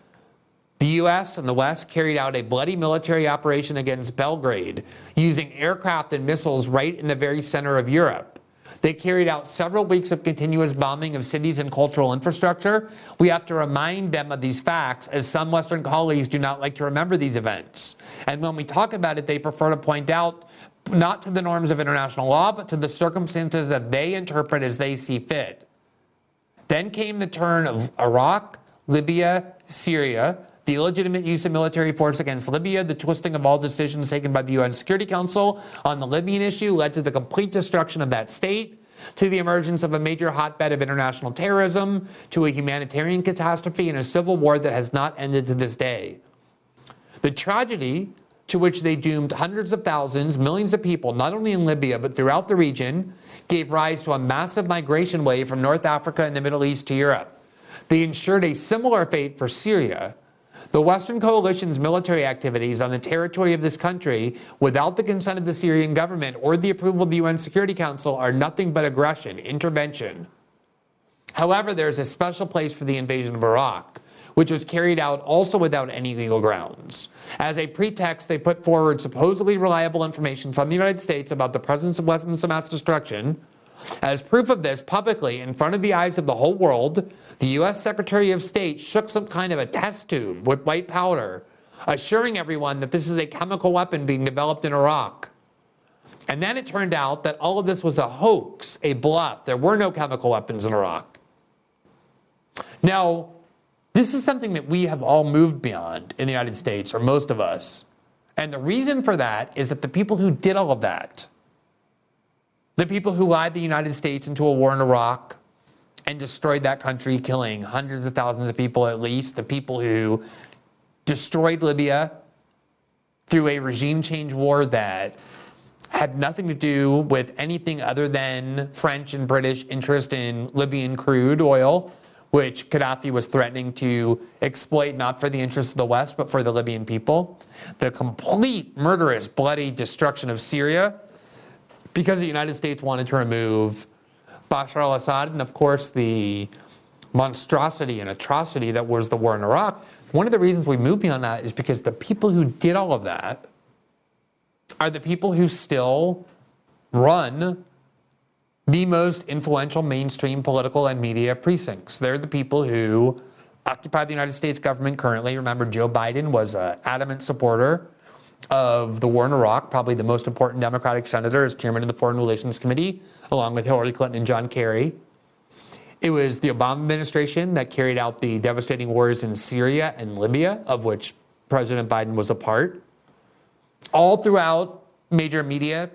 A: the U.S. and the West carried out a bloody military operation against Belgrade, using aircraft and missiles right in the very center of Europe. They carried out several weeks of continuous bombing of cities and cultural infrastructure. We have to remind them of these facts, as some Western colleagues do not like to remember these events. And when we talk about it, they prefer to point out not to the norms of international law, but to the circumstances that they interpret as they see fit. Then came the turn of Iraq, Libya, Syria, the illegitimate use of military force against Libya, the twisting of all decisions taken by the UN Security Council on the Libyan issue led to the complete destruction of that state, to the emergence of a major hotbed of international terrorism, to a humanitarian catastrophe, and a civil war that has not ended to this day. The tragedy to which they doomed hundreds of thousands, millions of people, not only in Libya but throughout the region, gave rise to a massive migration wave from North Africa and the Middle East to Europe. They ensured a similar fate for Syria. The Western coalition's military activities on the territory of this country, without the consent of the Syrian government or the approval of the UN Security Council, are nothing but aggression, intervention. However, there is a special place for the invasion of Iraq, which was carried out also without any legal grounds. As a pretext, they put forward supposedly reliable information from the United States about the presence of weapons of mass destruction. As proof of this, publicly, in front of the eyes of the whole world, the U.S. Secretary of State shook some kind of a test tube with white powder assuring everyone that this is a chemical weapon being developed in Iraq. And then it turned out that all of this was a hoax, a bluff. There were no chemical weapons in Iraq. Now, this is something that we have all moved beyond in the United States, or most of us. And the reason for that is that the people who did all of that, the people who lied the United States into a war in Iraq and destroyed that country, killing hundreds of thousands of people at least, the people who destroyed Libya through a regime change war that had nothing to do with anything other than French and British interest in Libyan crude oil, which Gaddafi was threatening to exploit not for the interests of the West, but for the Libyan people. The complete murderous, bloody destruction of Syria, because the United States wanted to remove Bashar al-Assad, and of course the monstrosity and atrocity that was the war in Iraq. One of the reasons we moved beyond that is because the people who did all of that are the people who still run the most influential mainstream political and media precincts. They're the people who occupy the United States government currently. Remember, Joe Biden was an adamant supporter of the war in Iraq, probably the most important Democratic senator as chairman of the Foreign Relations Committee, along with Hillary Clinton and John Kerry. It was the Obama administration that carried out the devastating wars in Syria and Libya, of which President Biden was a part. All throughout major media,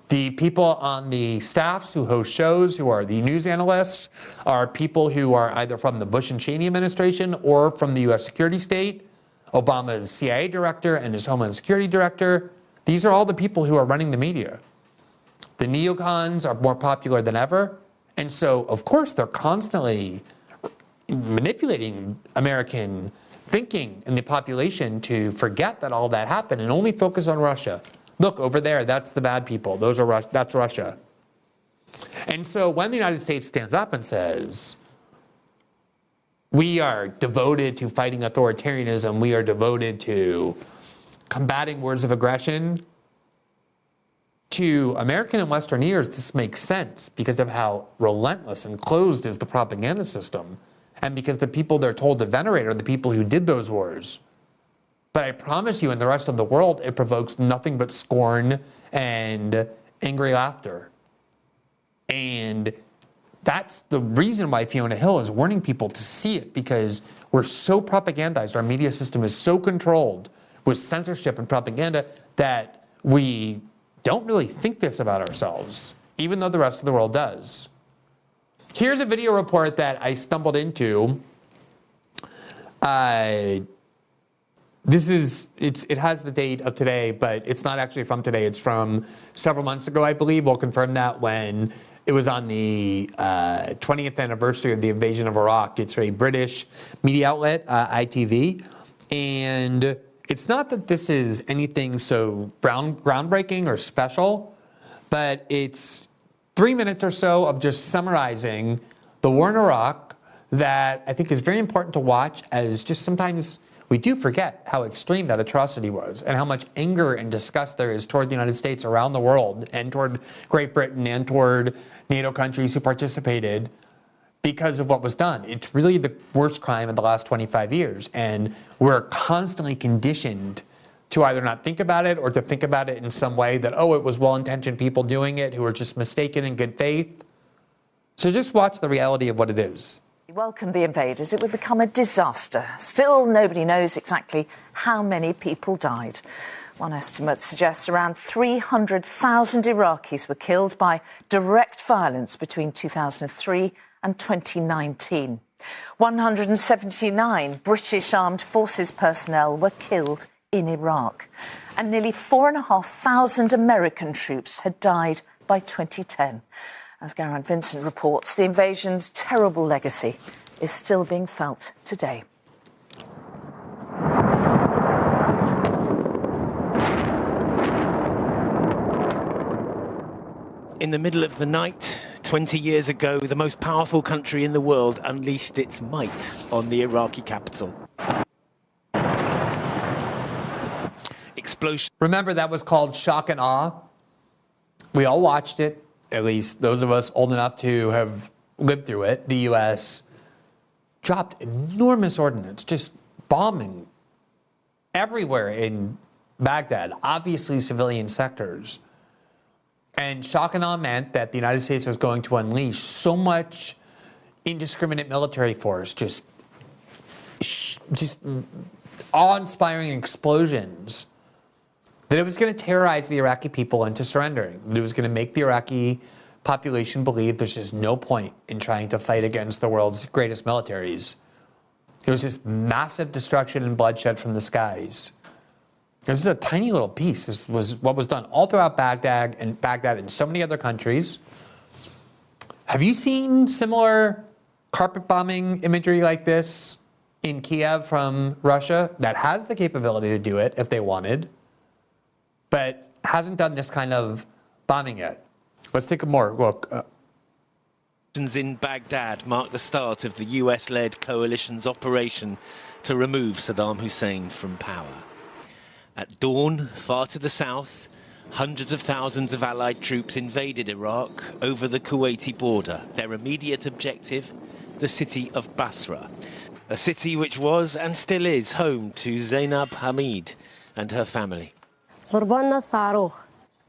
A: the people on the staffs who host shows, who are the news analysts, are people who are either from the Bush and Cheney administration or from the U.S. security state. Obama's CIA director and his Homeland Security director. These are all the people who are running the media. The neocons are more popular than ever. And so, of course, they're constantly manipulating American thinking and the population to forget that all that happened and only focus on Russia. Look, over there, that's the bad people. That's Russia. And so when the United States stands up and says, we are devoted to fighting authoritarianism, we are devoted to combating wars of aggression, to American and Western ears, this makes sense because of how relentless and closed is the propaganda system, and because the people they're told to venerate are the people who did those wars. But I promise you, in the rest of the world, it provokes nothing but scorn and angry laughter. And that's the reason why Fiona Hill is warning people to see it, because we're so propagandized, our media system is so controlled with censorship and propaganda that we don't really think this about ourselves, even though the rest of the world does. Here's a video report that I stumbled into. It has the date of today, but it's not actually from today. It's from several months ago, I believe. We'll confirm that when it was on the 20th anniversary of the invasion of Iraq. It's a British media outlet, ITV. And it's not that this is anything so groundbreaking or special, but it's 3 minutes or so of just summarizing the war in Iraq that I think is very important to watch, as just sometimes we do forget how extreme that atrocity was and how much anger and disgust there is toward the United States around the world and toward Great Britain and toward NATO countries who participated because of what was done. It's really the worst crime in the last 25 years. And we're constantly conditioned to either not think about it or to think about it in some way that, oh, it was well-intentioned people doing it who were just mistaken in good faith. So just watch the reality of what it is.
C: Welcomed the invaders, it would become a disaster. Still, nobody knows exactly how many people died. One estimate suggests around 300,000 Iraqis were killed by direct violence between 2003 and 2019. 179 British Armed Forces personnel were killed in Iraq, and nearly 4,500 American troops had died by 2010. As Geraint Vincent reports, the invasion's terrible legacy is still being felt today.
D: In the middle of the night, 20 years ago, the most powerful country in the world unleashed its might on the Iraqi capital. Explosion.
A: Remember, that was called Shock and Awe. We all watched it. At least those of us old enough to have lived through it. The U.S. dropped enormous ordnance, just bombing everywhere in Baghdad, obviously civilian sectors. And shock and awe meant that the United States was going to unleash so much indiscriminate military force, just awe-inspiring explosions, that it was going to terrorize the Iraqi people into surrendering. That it was going to make the Iraqi population believe there's just no point in trying to fight against the world's greatest militaries. It was just massive destruction and bloodshed from the skies. This is a tiny little piece. This was what was done all throughout Baghdad and so many other countries. Have you seen similar carpet bombing imagery like this in Kiev from Russia that has the capability to do it if they wanted, but hasn't done this kind of bombing yet? Let's take a more look.
D: In Baghdad marked the start of the US-led coalition's operation to remove Saddam Hussein from power. At dawn, far to the south, hundreds of thousands of Allied troops invaded Iraq over the Kuwaiti border. Their immediate objective, the city of Basra, a city which was and still is home to Zainab Hamid and her family.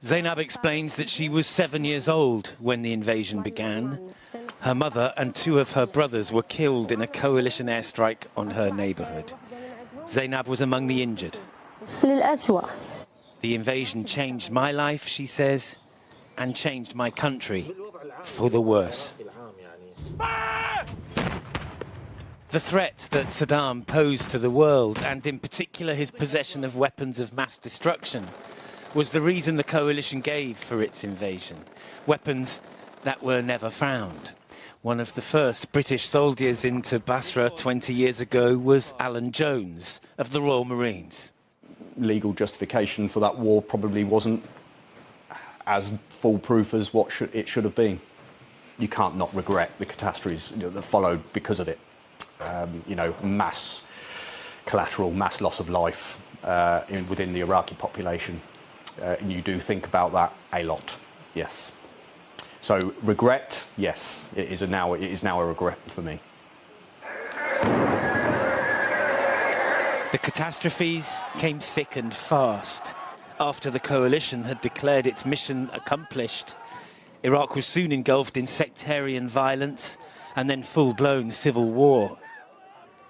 D: Zainab explains that she was 7 years old when the invasion began. Her mother and two of her brothers were killed in a coalition airstrike on her neighborhood. Zainab was among the injured. The invasion changed my life, she says, and changed my country for the worse. The threat that Saddam posed to the world, and in particular his possession of weapons of mass destruction, was the reason the coalition gave for its invasion. Weapons that were never found. One of the first British soldiers into Basra 20 years ago was Alan Jones of the Royal Marines.
E: Legal justification for that war probably wasn't as foolproof as what it should have been. You can't not regret the catastrophes that followed because of it. Mass collateral, mass loss of life within the Iraqi population. And you do think about that a lot, yes. So regret, yes, it is now a regret for me.
D: The catastrophes came thick and fast. After the coalition had declared its mission accomplished, Iraq was soon engulfed in sectarian violence and then full-blown civil war.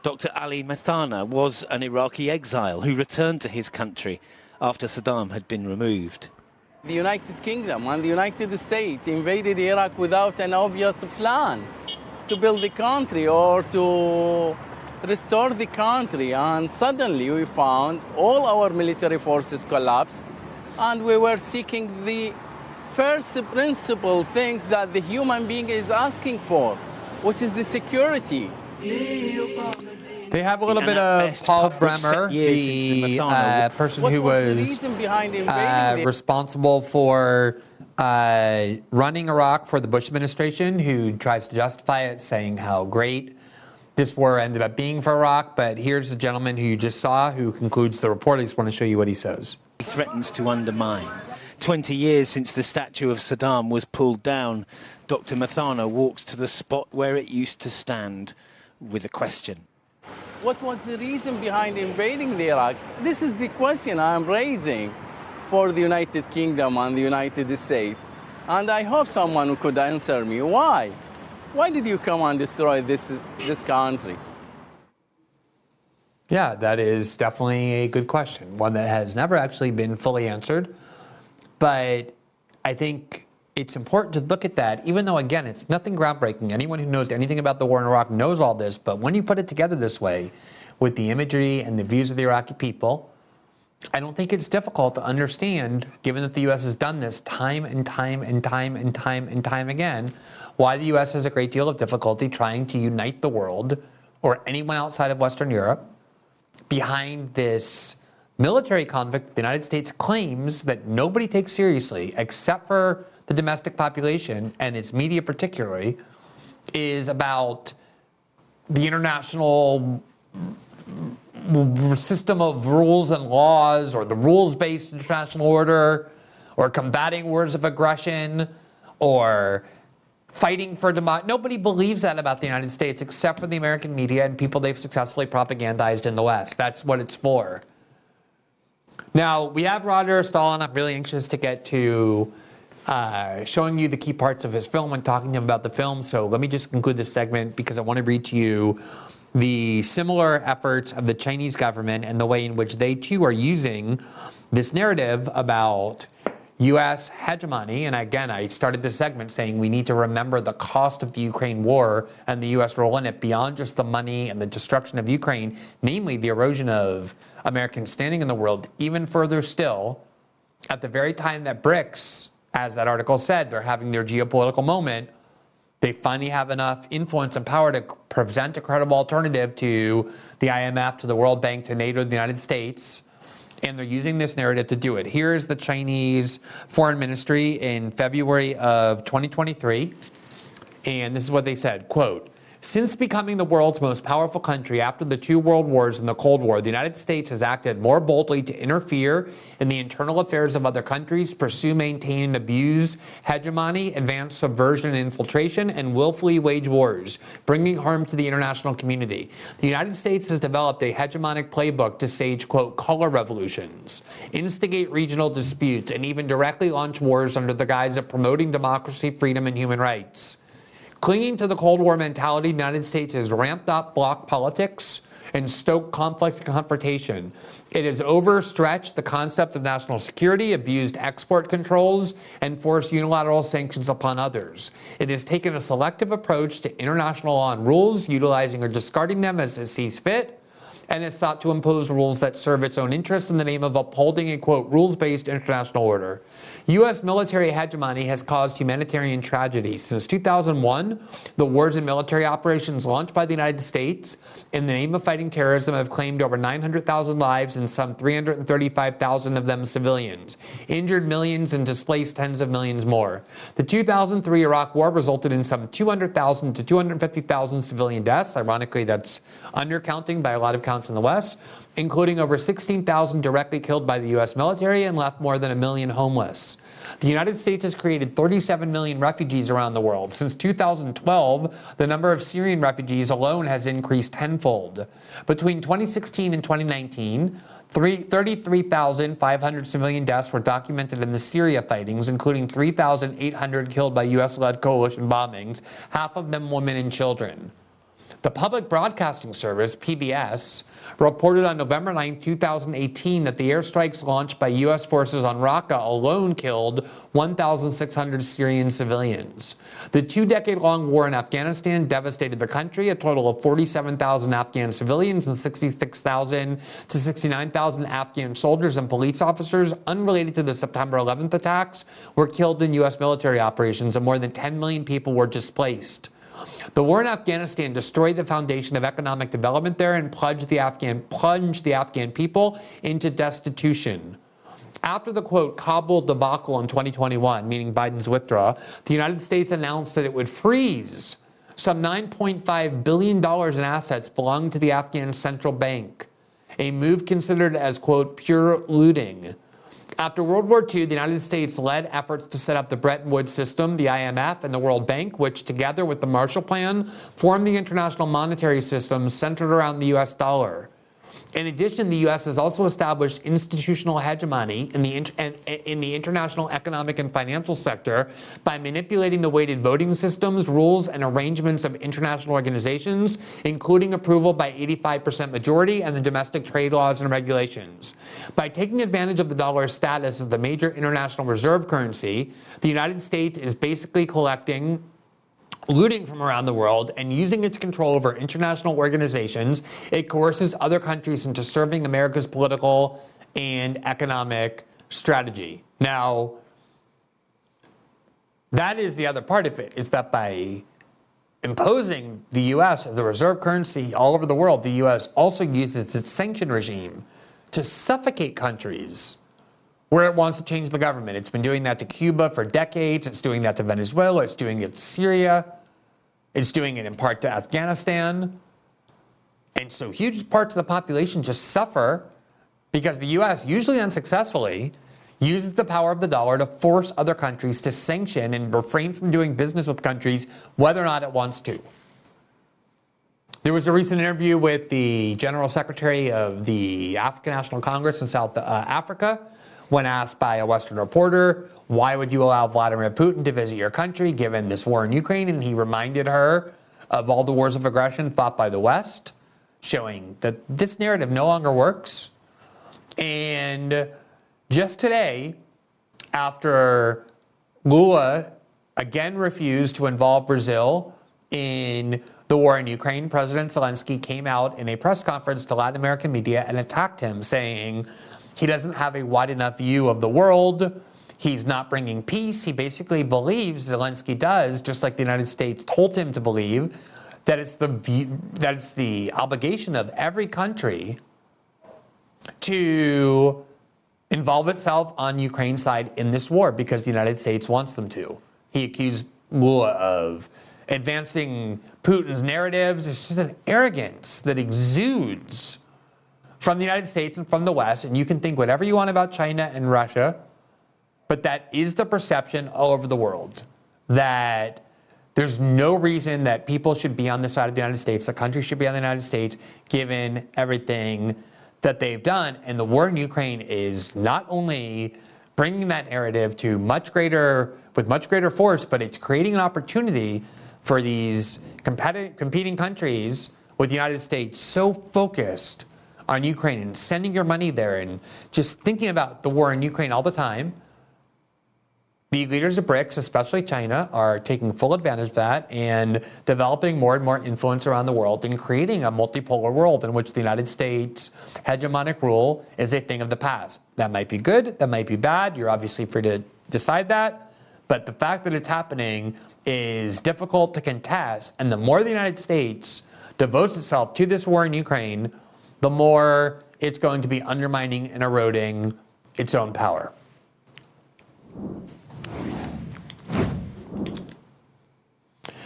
D: Dr. Ali Mathana was an Iraqi exile who returned to his country after Saddam had been removed.
F: The United Kingdom and the United States invaded Iraq without an obvious plan to build the country or to restore the country, and suddenly we found all our military forces collapsed, and we were seeking the first principle things that the human being is asking for, which is the security.
A: They have a little bit of Paul Bremer, the person who was responsible for running Iraq for the Bush administration, who tries to justify it, saying how great this war ended up being for Iraq. But here's the gentleman who you just saw, who concludes the report. I just want to show you what he says.
D: He threatens to undermine. 20 years since the statue of Saddam was pulled down, Dr. Mathana walks to the spot where it used to stand with a question.
F: What was the reason behind invading Iraq? This is the question I'm raising for the United Kingdom and the United States. And I hope someone could answer me. Why? Why did you come and destroy this country?
A: Yeah, that is definitely a good question, one that has never actually been fully answered. But I think it's important to look at that, even though, again, it's nothing groundbreaking. Anyone who knows anything about the war in Iraq knows all this. But when you put it together this way, with the imagery and the views of the Iraqi people, I don't think it's difficult to understand, given that the U.S. has done this time and time and time and time and time again, why the U.S. has a great deal of difficulty trying to unite the world, or anyone outside of Western Europe, behind this military conflict the United States claims that nobody takes seriously, except for the domestic population, and its media particularly, is about the international system of rules and laws, or the rules-based international order, or combating wars of aggression, or fighting for democracy. Nobody believes that about the United States except for the American media and people they've successfully propagandized in the West. That's what it's for. Now, we have Roger Stahl, and I'm really anxious to get to showing you the key parts of his film and talking to him about the film. So let me just conclude this segment because I want to read to you the similar efforts of the Chinese government and the way in which they, too, are using this narrative about U.S. hegemony. And again, I started this segment saying we need to remember the cost of the Ukraine war and the U.S. role in it beyond just the money and the destruction of Ukraine, namely the erosion of American standing in the world. Even further still, at the very time that BRICS, as that article said, they're having their geopolitical moment, they finally have enough influence and power to present a credible alternative to the IMF, to the World Bank, to NATO, to the United States. And they're using this narrative to do it. Here's the Chinese Foreign Ministry in February of 2023. And this is what they said, quote, "Since becoming the world's most powerful country after the two world wars and the Cold War, the United States has acted more boldly to interfere in the internal affairs of other countries, pursue, maintain, and abuse hegemony, advance subversion and infiltration, and willfully wage wars, bringing harm to the international community. The United States has developed a hegemonic playbook to stage, quote, color revolutions, instigate regional disputes, and even directly launch wars under the guise of promoting democracy, freedom, and human rights. Clinging to the Cold War mentality, the United States has ramped up bloc politics and stoked conflict and confrontation. It has overstretched the concept of national security, abused export controls, and forced unilateral sanctions upon others. It has taken a selective approach to international law and rules, utilizing or discarding them as it sees fit, and has sought to impose rules that serve its own interests in the name of upholding a, quote, rules-based international order. U.S. military hegemony has caused humanitarian tragedy. Since 2001, the wars and military operations launched by the United States in the name of fighting terrorism have claimed over 900,000 lives and some 335,000 of them civilians, injured millions and displaced tens of millions more. The 2003 Iraq War resulted in some 200,000 to 250,000 civilian deaths. Ironically, that's undercounting by a lot of counts in the West, including over 16,000 directly killed by the U.S. military and left more than 1 million homeless. The United States has created 37 million refugees around the world. Since 2012, the number of Syrian refugees alone has increased tenfold. Between 2016 and 2019, 33,500 civilian deaths were documented in the Syria fightings, including 3,800 killed by U.S.-led coalition bombings, half of them women and children. The Public Broadcasting Service, PBS, reported on November 9, 2018 that the airstrikes launched by U.S. forces on Raqqa alone killed 1,600 Syrian civilians. The two-decade-long war in Afghanistan devastated the country. A total of 47,000 Afghan civilians and 66,000 to 69,000 Afghan soldiers and police officers unrelated to the September 11th attacks were killed in U.S. military operations, and more than 10 million people were displaced. The war in Afghanistan destroyed the foundation of economic development there and plunged the Afghan people into destitution. After the, quote, Kabul debacle in 2021, meaning Biden's withdrawal, the United States announced that it would freeze some $9.5 billion in assets belonging to the Afghan central bank, a move considered as, quote, pure looting. After World War II, the United States led efforts to set up the Bretton Woods system, the IMF, and the World Bank, which together with the Marshall Plan formed the international monetary system centered around the U.S. dollar. In addition, the U.S. has also established institutional hegemony in the international economic and financial sector by manipulating the weighted voting systems, rules, and arrangements of international organizations, including approval by 85% majority and the domestic trade laws and regulations. By taking advantage of the dollar's status as the major international reserve currency, the United States is basically looting from around the world and using its control over international organizations. It coerces other countries into serving America's political and economic strategy. Now, that is the other part of it, is that by imposing the U.S. as the reserve currency all over the world, the U.S. also uses its sanction regime to suffocate countries where it wants to change the government. It's been doing that to Cuba for decades. It's doing that to Venezuela. It's doing it to Syria. It's doing it in part to Afghanistan. And so huge parts of the population just suffer because the U.S., usually unsuccessfully, uses the power of the dollar to force other countries to sanction and refrain from doing business with countries whether or not it wants to. There was a recent interview with the General Secretary of the African National Congress in South Africa when asked by a Western reporter, why would you allow Vladimir Putin to visit your country given this war in Ukraine? And he reminded her of all the wars of aggression fought by the West, showing that this narrative no longer works. And just today, after Lula again refused to involve Brazil in the war in Ukraine, President Zelensky came out in a press conference to Latin American media and attacked him, saying he doesn't have a wide enough view of the world. He's not bringing peace. He basically believes, Zelensky does, just like the United States told him to believe, that it's the obligation of every country to involve itself on Ukraine's side in this war because the United States wants them to. He accused Lula of advancing Putin's narratives. It's just an arrogance that exudes from the United States and from the West. And you can think whatever you want about China and Russia, but that is the perception all over the world, that there's no reason that people should be on the side of the United States, the country should be on the United States, given everything that they've done. And the war in Ukraine is not only bringing that narrative to with much greater force, but it's creating an opportunity for these competing countries with the United States so focused on Ukraine and sending your money there and just thinking about the war in Ukraine all the time. The leaders of BRICS, especially China, are taking full advantage of that and developing more and more influence around the world and creating a multipolar world in which the United States hegemonic rule is a thing of the past. That might be good, that might be bad. You're obviously free to decide that. But the fact that it's happening is difficult to contest. And the more the United States devotes itself to this war in Ukraine, the more it's going to be undermining and eroding its own power.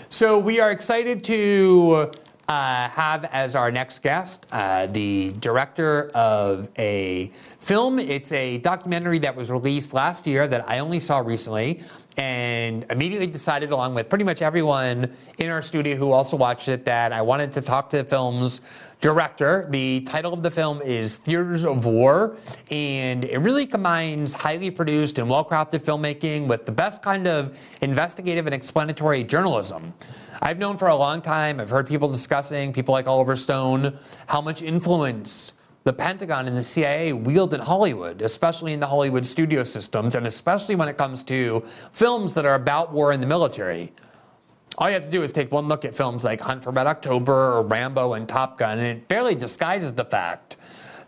A: So we are excited to have as our next guest the director of a film. It's a documentary that was released last year that I only saw recently and immediately decided, along with pretty much everyone in our studio who also watched it, that I wanted to talk to the film's director. The title of the film is Theaters of War, and it really combines highly produced and well-crafted filmmaking with the best kind of investigative and explanatory journalism. I've known for a long time, I've heard people discussing, people like Oliver Stone, how much influence the Pentagon and the CIA wield in Hollywood, especially in the Hollywood studio systems, and especially when it comes to films that are about war in the military. All you have to do is take one look at films like Hunt for Red October or Rambo and Top Gun, and it barely disguises the fact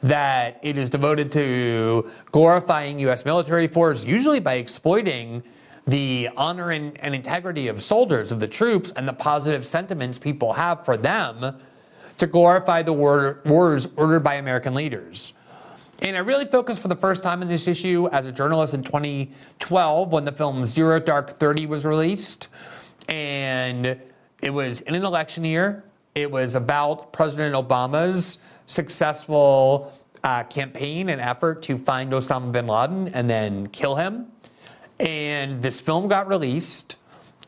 A: that it is devoted to glorifying U.S. military force, usually by exploiting the honor and integrity of soldiers, of the troops, and the positive sentiments people have for them, to glorify the wars ordered by American leaders. And I really focused for the first time in this issue as a journalist in 2012 when the film Zero Dark 30 was released. And it was in an election year. It was about President Obama's successful campaign and effort to find Osama bin Laden and then kill him. And this film got released,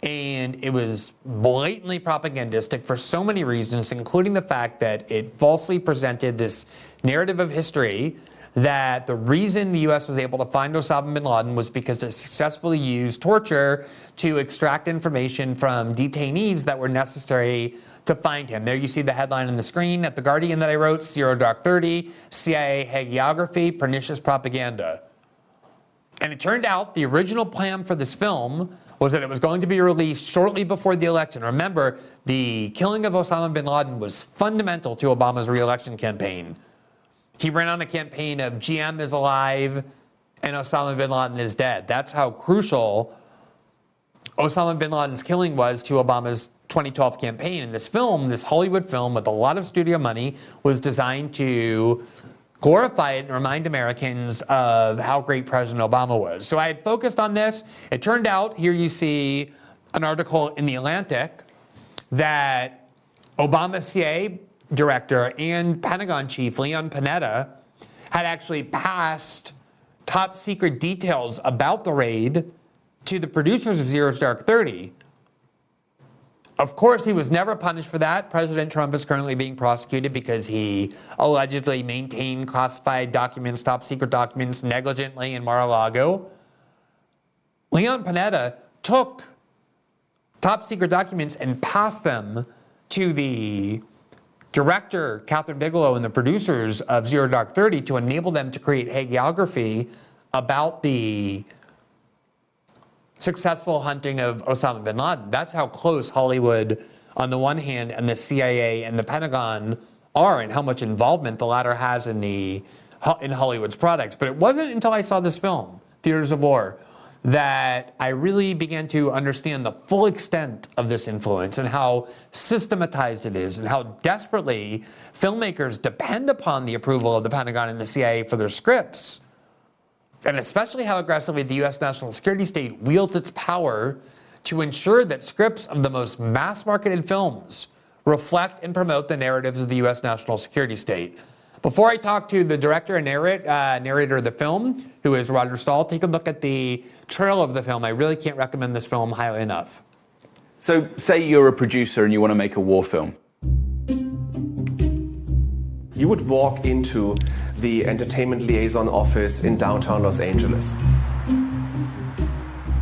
A: and it was blatantly propagandistic for so many reasons, including the fact that it falsely presented this narrative of history that the reason the U.S. was able to find Osama bin Laden was because it successfully used torture to extract information from detainees that were necessary to find him. There you see the headline on the screen at The Guardian that I wrote, Zero Dark 30, CIA hagiography, pernicious propaganda. And it turned out the original plan for this film was that it was going to be released shortly before the election. Remember, the killing of Osama bin Laden was fundamental to Obama's re-election campaign. He ran on a campaign of GM is alive and Osama bin Laden is dead. That's how crucial Osama bin Laden's killing was to Obama's 2012 campaign. And this film, this Hollywood film with a lot of studio money, was designed to glorify it and remind Americans of how great President Obama was. So I had focused on this. It turned out, here you see an article in The Atlantic, that Obama's CIA director and Pentagon chief, Leon Panetta, had actually passed top secret details about the raid to the producers of Zero Dark 30. Of course, he was never punished for that. President Trump is currently being prosecuted because he allegedly maintained classified documents, top secret documents, negligently in Mar-a-Lago. Leon Panetta took top secret documents and passed them to the director, Catherine Bigelow, and the producers of Zero Dark 30 to enable them to create hagiography about the successful hunting of Osama bin Laden. That's how close Hollywood, on the one hand, and the CIA and the Pentagon are, and how much involvement the latter has in Hollywood's products. But it wasn't until I saw this film, Theaters of War, that I really began to understand the full extent of this influence and how systematized it is and how desperately filmmakers depend upon the approval of the Pentagon and the CIA for their scripts. And especially how aggressively the U.S. national security state wields its power to ensure that scripts of the most mass-marketed films reflect and promote the narratives of the U.S. national security state. Before I talk to the director and narrator of the film, who is Roger Stahl, take a look at the trailer of the film. I really can't recommend this film highly enough.
G: So, say you're a producer and you want to make a war film.
H: You would walk into the entertainment liaison office in downtown Los Angeles.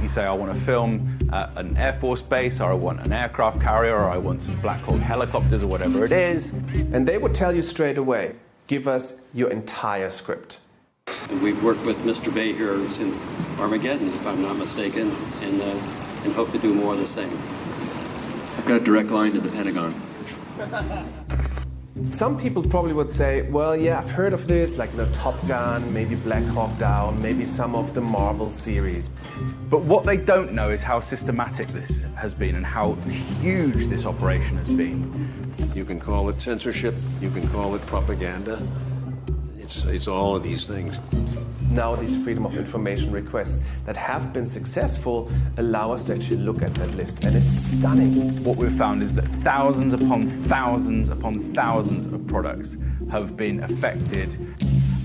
G: You say, I want to film an Air Force base, or I want an aircraft carrier, or I want some Black Hawk helicopters, or whatever it is.
H: And they would tell you straight away, give us your entire script.
I: We've worked with Mr. Bay here since Armageddon, if I'm not mistaken, and hope to do more of the same. I've got a direct line to the Pentagon.
H: Some people probably would say, well, yeah, I've heard of this, like Top Gun, maybe Black Hawk Down, maybe some of the Marvel series.
G: But what they don't know is how systematic this has been and how huge this operation has been.
J: You can call it censorship, you can call it propaganda. It's all of these things.
H: Now these freedom of information requests that have been successful allow us to actually look at that list, and it's stunning.
G: What we've found is that thousands upon thousands upon thousands of products have been affected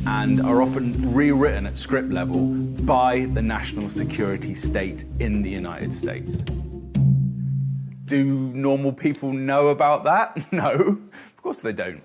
G: and are often rewritten at script level by the national security state in the United States. Do normal people know about that? No, of course they don't.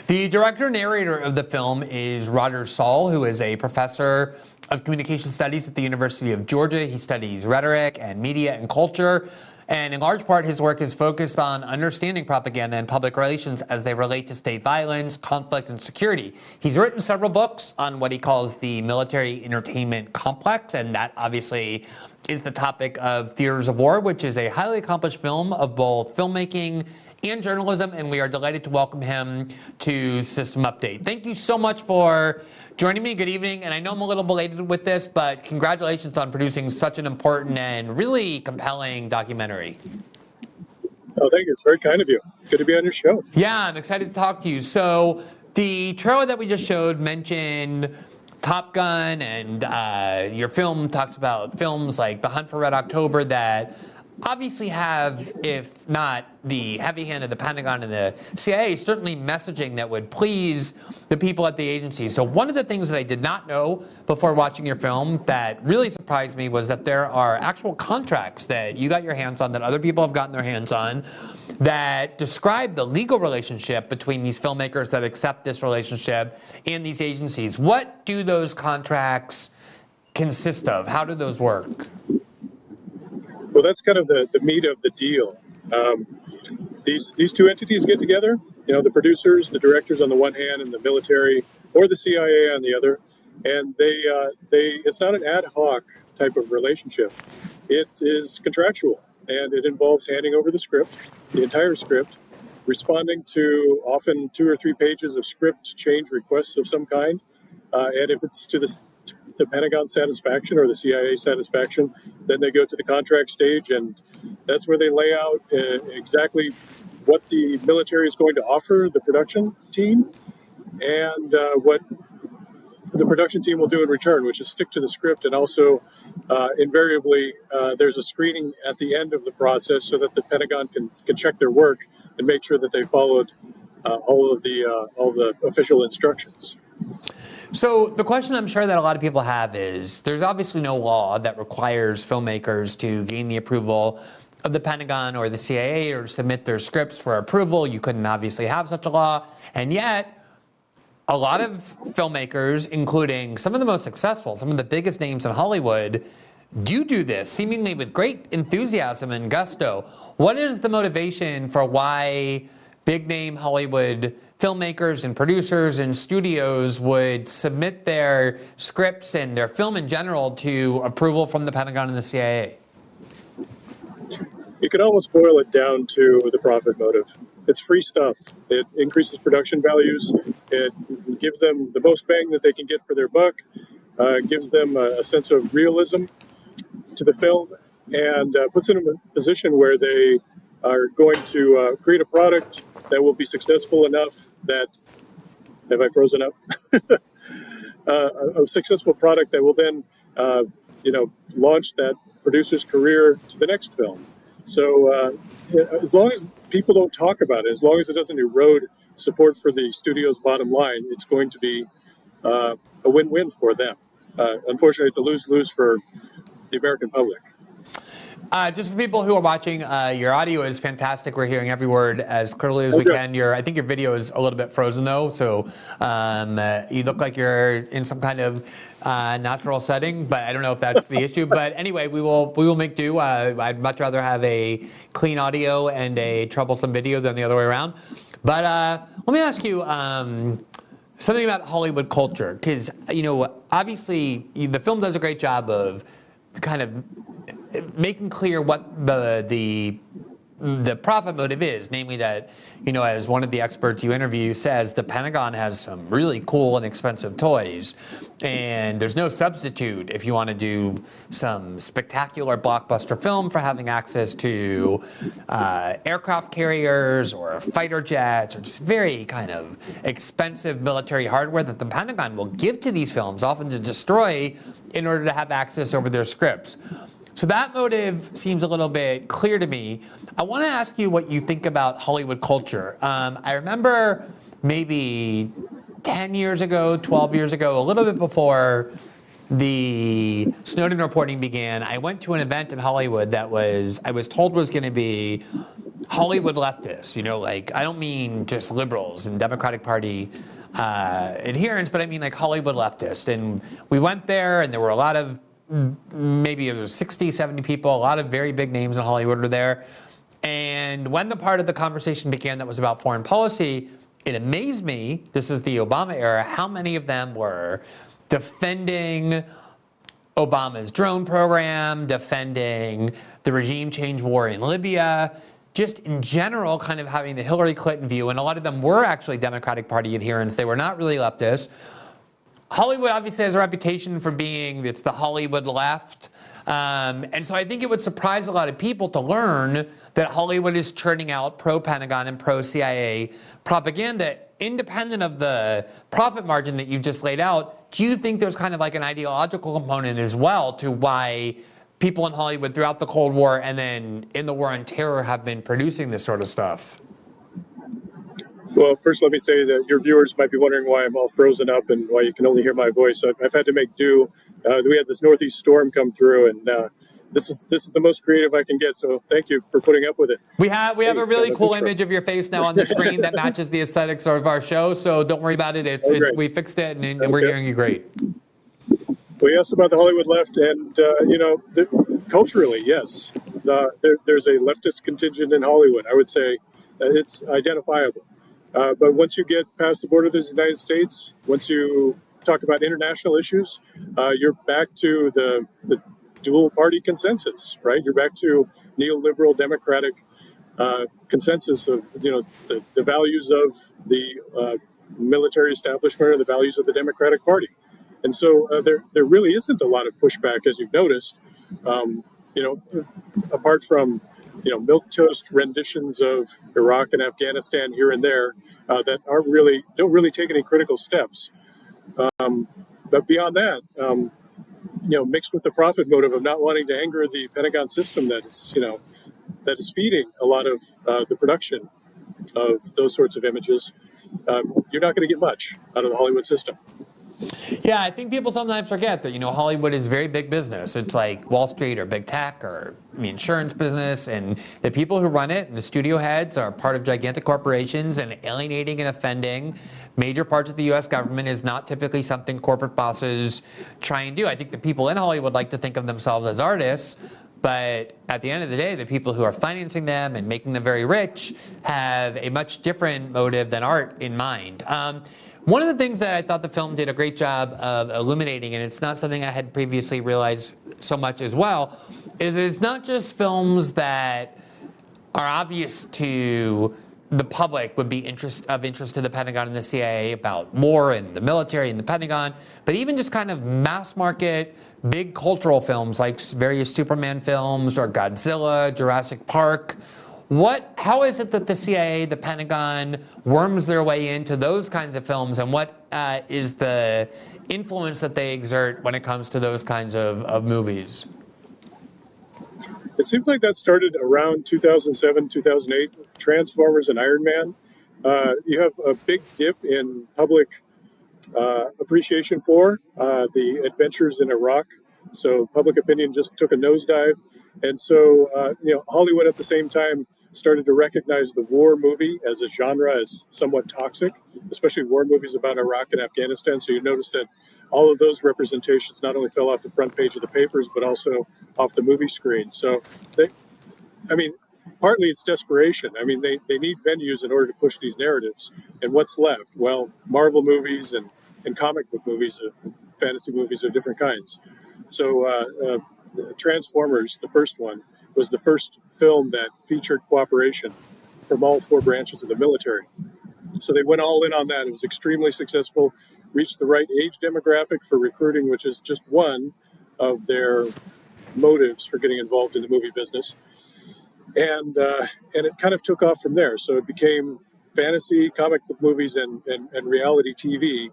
A: The director and narrator of the film is Roger Stahl, who is a professor of communication studies at the University of Georgia. He studies rhetoric and media and culture. And in large part, his work is focused on understanding propaganda and public relations as they relate to state violence, conflict, and security. He's written several books on what he calls the military entertainment complex, and that obviously is the topic of Theaters of War, which is a highly accomplished film of both filmmaking and journalism, and we are delighted to welcome him to System Update. Thank you so much for joining me. Good evening, and I know I'm a little belated with this, but congratulations on producing such an important and really compelling documentary.
K: Oh, thank you. It's very kind of you. Good to be on your show.
A: Yeah, I'm excited to talk to you. So the trailer that we just showed mentioned Top Gun, and your film talks about films like The Hunt for Red October that obviously have, if not the heavy hand of the Pentagon and the CIA, certainly messaging that would please the people at the agency. So one of the things that I did not know before watching your film that really surprised me was that there are actual contracts that you got your hands on, that other people have gotten their hands on, that describe the legal relationship between these filmmakers that accept this relationship and these agencies. What do those contracts consist of? How do those work?
K: Well, that's kind of the meat of the deal. These two entities get together, the producers, the directors on the one hand, and the military or the CIA on the other, and it's not an ad hoc type of relationship. It is contractual, and it involves handing over the script, the entire script, responding to often 2 or 3 pages of script change requests of some kind, and if it's to the Pentagon satisfaction or the CIA satisfaction, then they go to the contract stage and That's where they lay out exactly what the military is going to offer the production team and what the production team will do in return, which is stick to the script. And also, invariably, there's a screening at the end of the process so that the Pentagon can check their work and make sure that they followed all the official instructions.
A: So the question I'm sure that a lot of people have is, there's obviously no law that requires filmmakers to gain the approval of the Pentagon or the CIA or submit their scripts for approval. You couldn't obviously have such a law. And yet, a lot of filmmakers, including some of the most successful, some of the biggest names in Hollywood, do this seemingly with great enthusiasm and gusto. What is the motivation for why big-name Hollywood filmmakers and producers and studios would submit their scripts and their film in general to approval from the Pentagon and the CIA?
K: You could almost boil it down to the profit motive. It's free stuff. It increases production values. It gives them the most bang that they can get for their buck. Gives them a sense of realism to the film, and puts them in a position where they are going to create a product that will be successful enough that, have I frozen up? A successful product that will then, launch that producer's career to the next film. So as long as people don't talk about it, as long as it doesn't erode support for the studio's bottom line, it's going to be a win-win for them. Unfortunately, it's a lose-lose for the American public.
A: Just for people who are watching, your audio is fantastic. We're hearing every word as clearly as we can. I think your video is a little bit frozen though, so you look like you're in some kind of natural setting, but I don't know if that's the issue. But anyway, we will make do. I'd much rather have a clean audio and a troublesome video than the other way around. But let me ask you something about Hollywood culture, because obviously the film does a great job of kind of making clear what the profit motive is, namely that, as one of the experts you interview says, the Pentagon has some really cool and expensive toys, and there's no substitute if you want to do some spectacular blockbuster film for having access to aircraft carriers or fighter jets or just very kind of expensive military hardware that the Pentagon will give to these films, often to destroy, in order to have access over their scripts. So that motive seems a little bit clear to me. I want to ask you what you think about Hollywood culture. I remember maybe 10 years ago, 12 years ago, a little bit before the Snowden reporting began, I went to an event in Hollywood that I was told was going to be Hollywood leftists. I don't mean just liberals and Democratic Party adherents, but I mean like Hollywood leftists. And we went there, and there were a lot of, maybe it was 60, 70 people, a lot of very big names in Hollywood were there. And when the part of the conversation began that was about foreign policy, it amazed me, this is the Obama era, how many of them were defending Obama's drone program, defending the regime change war in Libya, just in general kind of having the Hillary Clinton view. And a lot of them were actually Democratic Party adherents. They were not really leftists. Hollywood obviously has a reputation for being, it's the Hollywood left. And so I think it would surprise a lot of people to learn that Hollywood is churning out pro-Pentagon and pro-CIA propaganda independent of the profit margin that you just laid out. Do you think there's kind of like an ideological component as well to why people in Hollywood throughout the Cold War and then in the War on Terror have been producing this sort of stuff?
K: Well, first let me say that your viewers might be wondering why I'm all frozen up and why you can only hear my voice. I've had to make do. We had this northeast storm come through, and this is the most creative I can get. So thank you for putting up with it.
A: We have a really cool image of your face now on the screen that matches the aesthetics of our show. So don't worry about it. We fixed it, and we're hearing you great.
K: We asked about the Hollywood left, and culturally, yes, there's a leftist contingent in Hollywood. I would say it's identifiable. But once you get past the border of the United States, once you talk about international issues, you're back to the dual party consensus, right? You're back to neoliberal democratic consensus of, the values of the military establishment or the values of the Democratic Party. And so there really isn't a lot of pushback, as you've noticed. apart from, milquetoast renditions of Iraq and Afghanistan here and there that don't really take any critical steps. But beyond that, mixed with the profit motive of not wanting to anger the Pentagon system that is feeding a lot of the production of those sorts of images, you're not going to get much out of the Hollywood system.
A: Yeah, I think people sometimes forget that, Hollywood is very big business. It's like Wall Street or big tech or the insurance business, and the people who run it and the studio heads are part of gigantic corporations, and alienating and offending major parts of the U.S. government is not typically something corporate bosses try and do. I think the people in Hollywood like to think of themselves as artists, but at the end of the day, the people who are financing them and making them very rich have a much different motive than art in mind. One of the things that I thought the film did a great job of illuminating, and it's not something I had previously realized so much as well, is that it's not just films that are obvious to the public would be of interest to the Pentagon and the CIA about war and the military and the Pentagon, but even just kind of mass market, big cultural films like various Superman films or Godzilla, Jurassic Park. How is it that the CIA, the Pentagon, worms their way into those kinds of films, and what is the influence that they exert when it comes to those kinds of movies?
K: It seems like that started around 2007, 2008, Transformers and Iron Man. You have a big dip in public appreciation for the adventures in Iraq. So public opinion just took a nosedive. And so, Hollywood at the same time started to recognize the war movie as a genre as somewhat toxic, especially war movies about Iraq and Afghanistan. So you notice that all of those representations not only fell off the front page of the papers, but also off the movie screen. So, partly it's desperation. They need venues in order to push these narratives. And what's left? Well, Marvel movies and comic book movies, fantasy movies of different kinds. So Transformers, the first one, was the first film that featured cooperation from all four branches of the military. So they went all in on that. It was extremely successful, reached the right age demographic for recruiting, which is just one of their motives for getting involved in the movie business. And it kind of took off from there. So it became fantasy, comic book movies, and reality TV,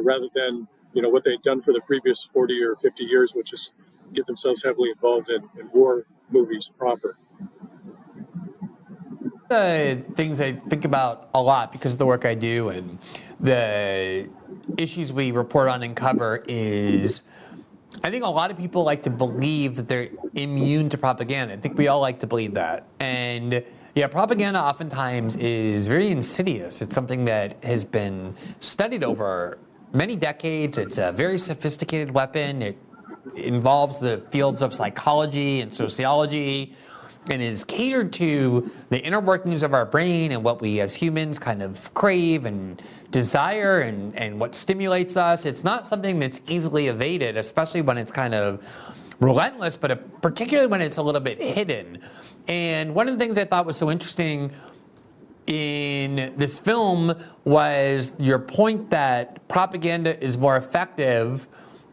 K: rather than what they'd done for the previous 40 or 50 years, which is get themselves heavily involved in war movies proper.
A: The things I think about a lot because of the work I do and the issues we report on and cover is I think a lot of people like to believe that they're immune to propaganda. I think we all like to believe that. And yeah, propaganda oftentimes is very insidious. It's something that has been studied over many decades. It's a very sophisticated weapon. It involves the fields of psychology and sociology and is catered to the inner workings of our brain and what we as humans kind of crave and desire and what stimulates us. It's not something that's easily evaded, especially when it's kind of relentless, but particularly when it's a little bit hidden. And one of the things I thought was so interesting in this film was your point that propaganda is more effective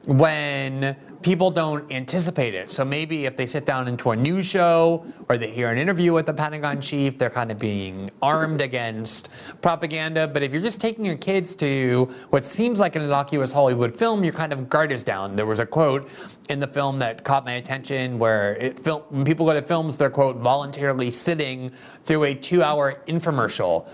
A: when people don't anticipate it. So maybe if they sit down into a news show or they hear an interview with the Pentagon chief, they're kind of being armed against propaganda. But if you're just taking your kids to what seems like an innocuous Hollywood film, your kind of guard is down. There was a quote in the film that caught my attention where when people go to films, they're, quote, voluntarily sitting through a 2-hour infomercial.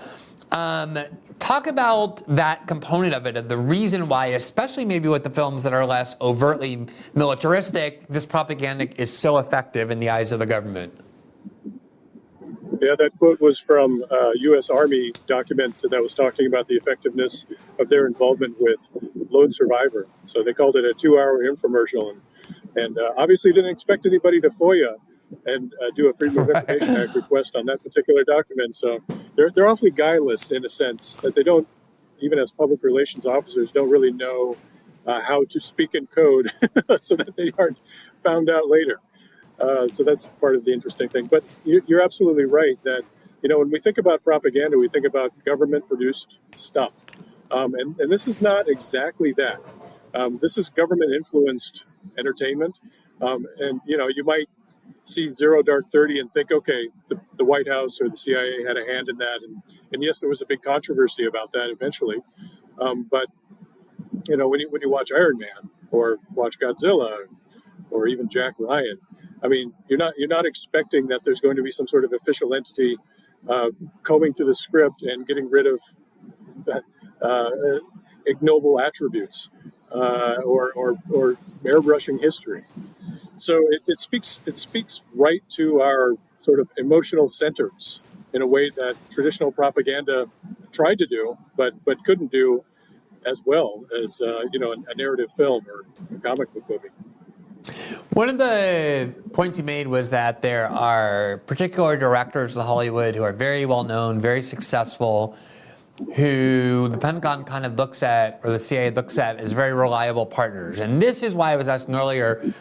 A: Talk about that component of it, of the reason why, especially maybe with the films that are less overtly militaristic, this propaganda is so effective in the eyes of the government.
K: Yeah, that quote was from a U.S. Army document that was talking about the effectiveness of their involvement with Lone Survivor. So they called it a 2-hour infomercial, and obviously didn't expect anybody to FOIA and do a Freedom of Information Act request on that particular document. So they're awfully guileless in a sense that they don't, even as public relations officers, don't really know how to speak in code so that they aren't found out later. So that's part of the interesting thing. But you're absolutely right that, when we think about propaganda, we think about government-produced stuff. And this is not exactly that. This is government-influenced entertainment. And, you might see Zero Dark 30 and think, okay, the White House or the CIA had a hand in that. And yes, there was a big controversy about that eventually. But, when you watch Iron Man or watch Godzilla or even Jack Ryan, I mean, you're not expecting that there's going to be some sort of official entity combing through the script and getting rid of ignoble attributes or airbrushing history. So it speaks right to our sort of emotional centers in a way that traditional propaganda tried to do, but couldn't do as well as a narrative film or a comic book movie.
A: One of the points you made was that there are particular directors in Hollywood who are very well known, very successful, who the Pentagon kind of looks at, or the CIA looks at, as very reliable partners. And this is why I was asking earlier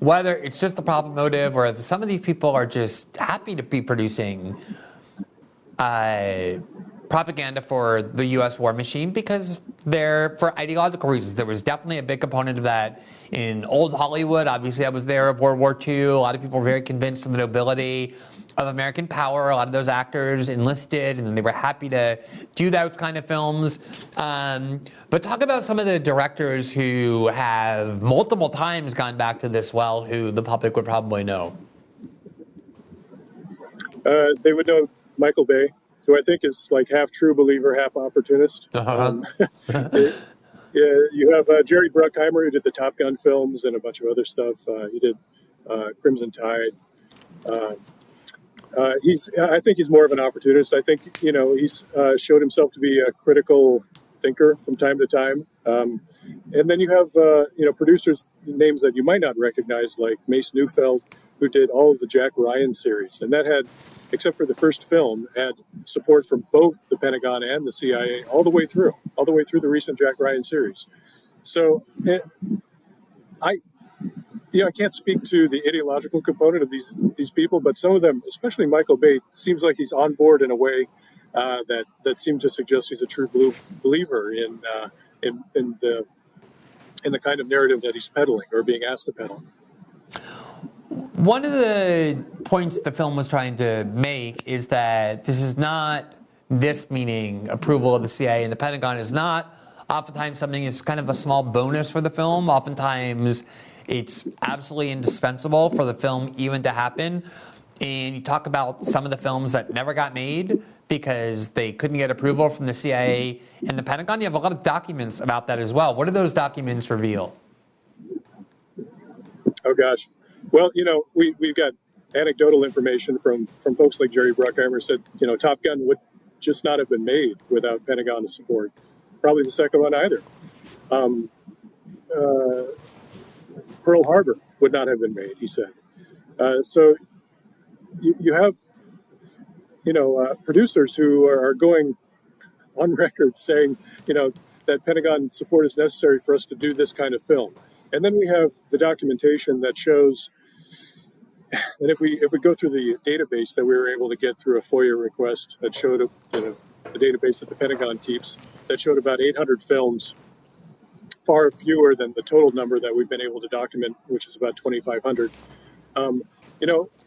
A: whether it's just the profit motive or if some of these people are just happy to be producing propaganda for the U.S. war machine because they're for ideological reasons. There was definitely a big component of that in old Hollywood. Obviously, I was there of World War II. A lot of people were very convinced of the nobility of American power. A lot of those actors enlisted, and then they were happy to do those kind of films. But talk about some of the directors who have multiple times gone back to this well, who the public would probably know.
K: They would know Michael Bay, who I think is like half true believer, half opportunist. You have Jerry Bruckheimer, who did the Top Gun films and a bunch of other stuff. He did Crimson Tide. I think he's more of an opportunist. I think, he's showed himself to be a critical thinker from time to time. And then you have, producers, names that you might not recognize, like Mace Neufeld, who did all of the Jack Ryan series. And that had, except for the first film, had support from both the Pentagon and the CIA all the way through the recent Jack Ryan series. So I can't speak to the ideological component of these people, but some of them, especially Michael Bay, seems like he's on board in a way that seemed to suggest he's a true believer in the kind of narrative that he's peddling or being asked to peddle.
A: One of the points the film was trying to make is that this meaning approval of the CIA and the Pentagon is not oftentimes something that's kind of a small bonus for the film. Oftentimes it's absolutely indispensable for the film even to happen. And you talk about some of the films that never got made because they couldn't get approval from the CIA and the Pentagon. You have a lot of documents about that as well. What do those documents reveal?
K: Oh, gosh. Well, we've got anecdotal information from folks like Jerry Bruckheimer said, Top Gun would just not have been made without Pentagon support. Probably the second one either. Pearl Harbor would not have been made, he said. So you have, producers who are going on record saying, that Pentagon support is necessary for us to do this kind of film. And then we have the documentation that shows that if we go through the database that we were able to get through a FOIA request that showed, the database that the Pentagon keeps, that showed about 800 films, far fewer than the total number that we've been able to document, which is about 2,500.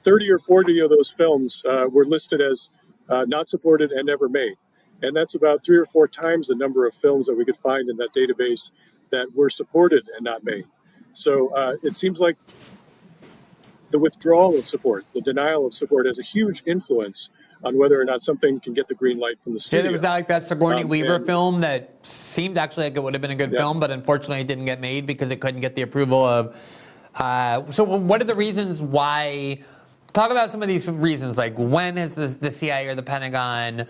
K: 30 or 40 of those films were listed as not supported and never made. And that's about 3 or 4 times the number of films that we could find in that database that were supported and not made. So it seems like the withdrawal of support, the denial of support, has a huge influence on whether or not something can get the green light from the studio.
A: Yeah, there was that Sigourney Weaver film that seemed actually like it would have been a good film, but unfortunately it didn't get made because it couldn't get the approval of. So what are the reasons why? Talk about some of these reasons, like when has the CIA or the Pentagon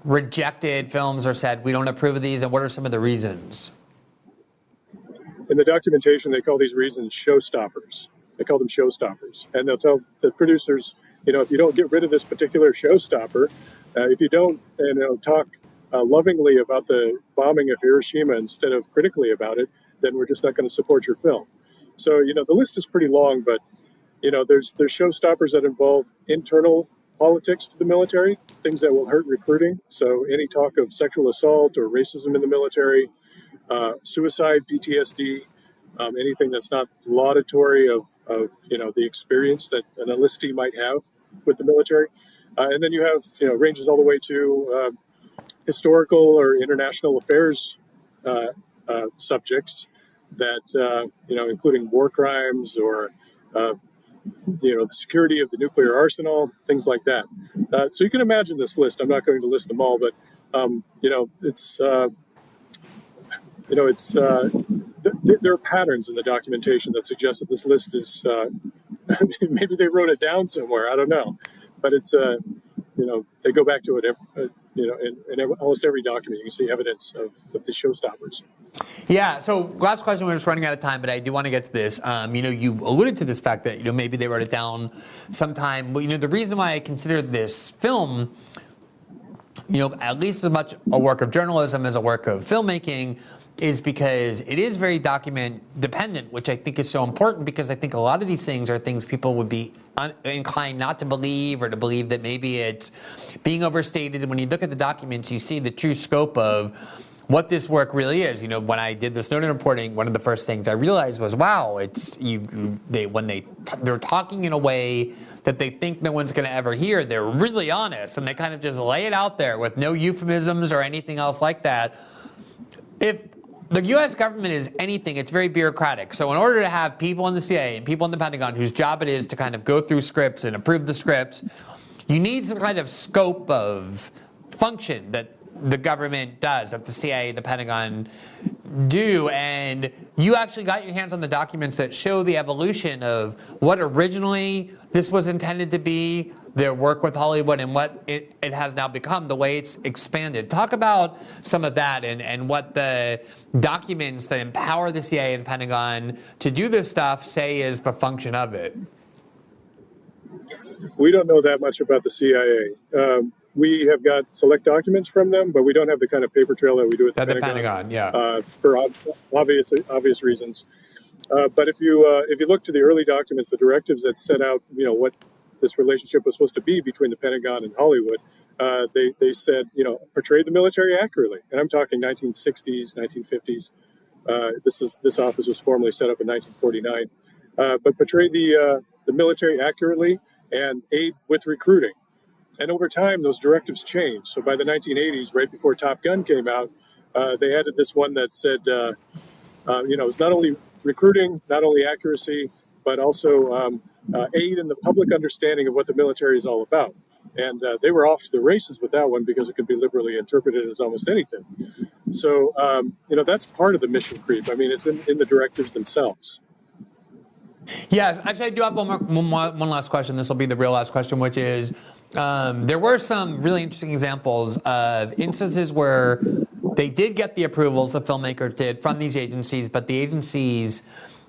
A: rejected films or said we don't approve of these, and what are some of the reasons?
K: In the documentation, they call these reasons showstoppers. They call them showstoppers. And they'll tell the producers, if you don't get rid of this particular showstopper, if you don't talk lovingly about the bombing of Hiroshima instead of critically about it, then we're just not going to support your film. So, the list is pretty long, but, there's showstoppers that involve internal politics to the military, things that will hurt recruiting. So any talk of sexual assault or racism in the military, suicide, PTSD, anything that's not laudatory of the experience that an enlistee might have with the military. And then you have, ranges all the way to historical or international affairs subjects that, including war crimes or, the security of the nuclear arsenal, things like that. So you can imagine this list. I'm not going to list them all, but, there are patterns in the documentation that suggest that this list is, maybe they wrote it down somewhere. I don't know. But it's, they go back to it, in almost every document. You can see evidence of the showstoppers.
A: Yeah, so last question, we're just running out of time, but I do want to get to this. You alluded to this fact that, maybe they wrote it down sometime. But, the reason why I consider this film, at least as much a work of journalism as a work of filmmaking, is because it is very document dependent, which I think is so important, because I think a lot of these things are things people would be inclined not to believe, or to believe that maybe it's being overstated. And when you look at the documents, you see the true scope of what this work really is. When I did the Snowden reporting, one of the first things I realized was, wow, they're talking in a way that they think no one's going to ever hear. They're really honest, and they kind of just lay it out there with no euphemisms or anything else like that. If the U.S. government is anything, it's very bureaucratic. So in order to have people in the CIA and people in the Pentagon whose job it is to kind of go through scripts and approve the scripts, you need some kind of scope of function that the government does, that the CIA, the Pentagon do. And you actually got your hands on the documents that show the evolution of what originally this was intended to be, their work with Hollywood, and what it has now become, the way it's expanded. Talk about some of that and what the documents that empower the CIA and Pentagon to do this stuff say is the function of it.
K: We don't know that much about the CIA. We have got select documents from them, but we don't have the kind of paper trail that we do at the Pentagon.
A: Yeah.
K: For obvious reasons. But if you look to the early documents, the directives that set out, what this relationship was supposed to be between the Pentagon and Hollywood, they said, portray the military accurately. And I'm talking 1960s, 1950s. This office was formally set up in 1949. But portray the military accurately and aid with recruiting. And over time, those directives changed. So by the 1980s, right before Top Gun came out, they added this one that said, it's not only recruiting, not only accuracy, but also aid in the public understanding of what the military is all about. And they were off to the races with that one, because it could be liberally interpreted as almost anything. So, that's part of the mission creep. I mean, it's in the directives themselves.
A: Yeah, actually, I do have one last question. This will be the real last question, which is, there were some really interesting examples of instances where they did get the approvals, the filmmakers did, from these agencies, but the agencies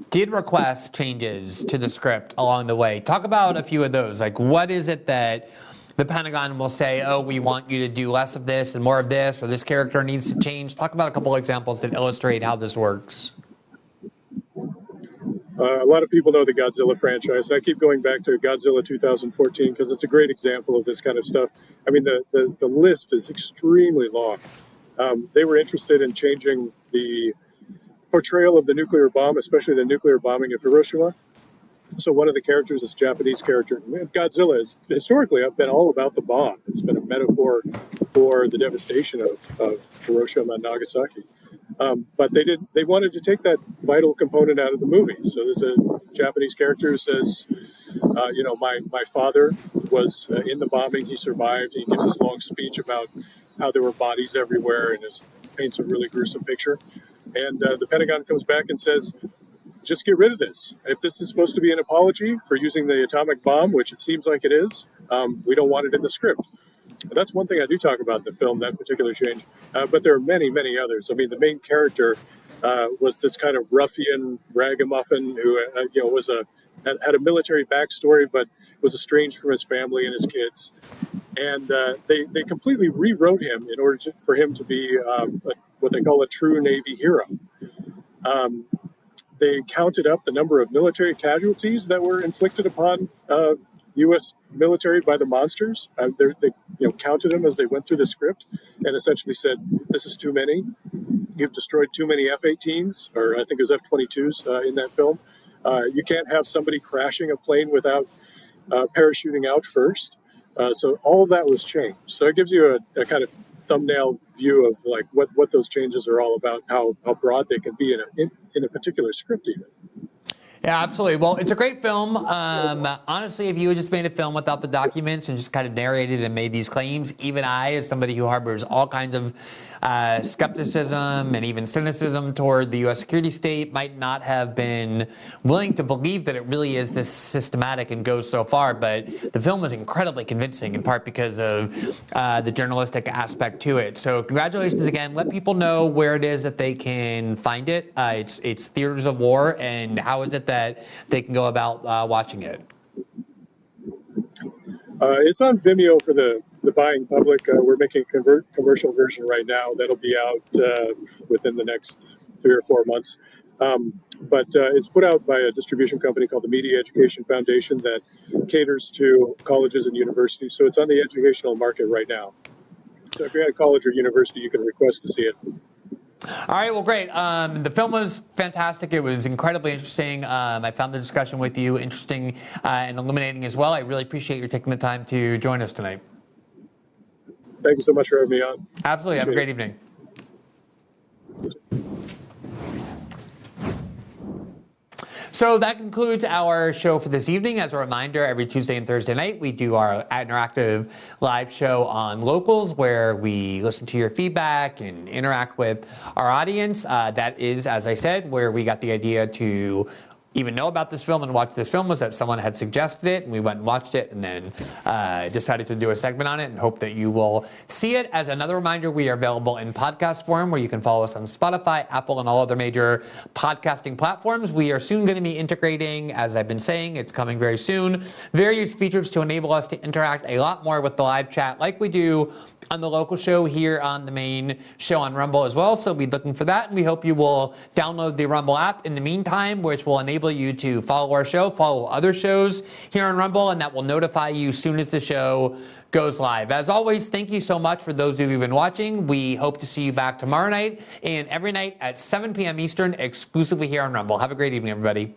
A: did request changes to the script along the way. Talk about a few of those. Like, what is it that the Pentagon will say, oh, we want you to do less of this and more of this, or this character needs to change? Talk about a couple examples that illustrate how this works.
K: A lot of people know the Godzilla franchise. I keep going back to Godzilla 2014 because it's a great example of this kind of stuff. I mean, the list is extremely long. They were interested in changing the portrayal of the nuclear bomb, especially the nuclear bombing of Hiroshima. So one of the characters is a Japanese character. Godzilla has historically been all about the bomb. It's been a metaphor for the devastation of Hiroshima and Nagasaki. But they wanted to take that vital component out of the movie. So there's a Japanese character who says, my father was in the bombing. He survived. He gives this long speech about how there were bodies everywhere, and paints a really gruesome picture. And the Pentagon comes back and says, just get rid of this. If this is supposed to be an apology for using the atomic bomb, which it seems like it is, we don't want it in the script. And that's one thing I do talk about in the film, that particular change. But there are many, many others. I mean, the main character was this kind of ruffian ragamuffin who, had a military backstory, but was estranged from his family and his kids. And they completely rewrote him in order for him to be what they call a true Navy hero. They counted up the number of military casualties that were inflicted upon U.S. military by the monsters. They counted them as they went through the script and essentially said, this is too many. You've destroyed too many F-18s, or I think it was F-22s in that film. You can't have somebody crashing a plane without parachuting out first. So all of that was changed. So it gives you a kind of thumbnail view of like what those changes are all about, how broad they can be in a particular script even.
A: Yeah, absolutely. Well, it's a great film. Honestly, if you had just made a film without the documents and just kind of narrated and made these claims, even I, as somebody who harbors all kinds of skepticism and even cynicism toward the U.S. security state, might not have been willing to believe that it really is this systematic and goes so far. But the film was incredibly convincing, in part because of the journalistic aspect to it. So congratulations again. Let people know where it is that they can find it. It's Theaters of War, and how is it that they can go about watching it?
K: It's on Vimeo for the buying public. We're making a commercial version right now that'll be out within the next 3 or 4 months. But it's put out by a distribution company called the Media Education Foundation that caters to colleges and universities. So it's on the educational market right now. So if you're at a college or university, you can request to see it.
A: All right, well, great. The film was fantastic. It was incredibly interesting. I found the discussion with you interesting and illuminating as well. I really appreciate you taking the time to join us tonight.
K: Thank you so much for having me on.
A: Absolutely. Have a great evening. So that concludes our show for this evening. As a reminder, every Tuesday and Thursday night, we do our interactive live show on Locals, where we listen to your feedback and interact with our audience. That is, as I said, where we got the idea to even know about this film and watch this film was that someone had suggested it, and we went and watched it, and then decided to do a segment on it, and hope that you will see it. As another reminder, we are available in podcast form, where you can follow us on Spotify, Apple, and all other major podcasting platforms. We are soon going to be integrating, as I've been saying, it's coming very soon, various features to enable us to interact a lot more with the live chat, like we do on the local show here on the main show on Rumble as well. So be looking for that, and we hope you will download the Rumble app in the meantime, which will enable you to follow our show, follow other shows here on Rumble, and that will notify you as soon as the show goes live. As always, thank you so much for those of you who've been watching. We hope to see you back tomorrow night and every night at 7 p.m. Eastern, exclusively here on Rumble. Have a great evening, everybody.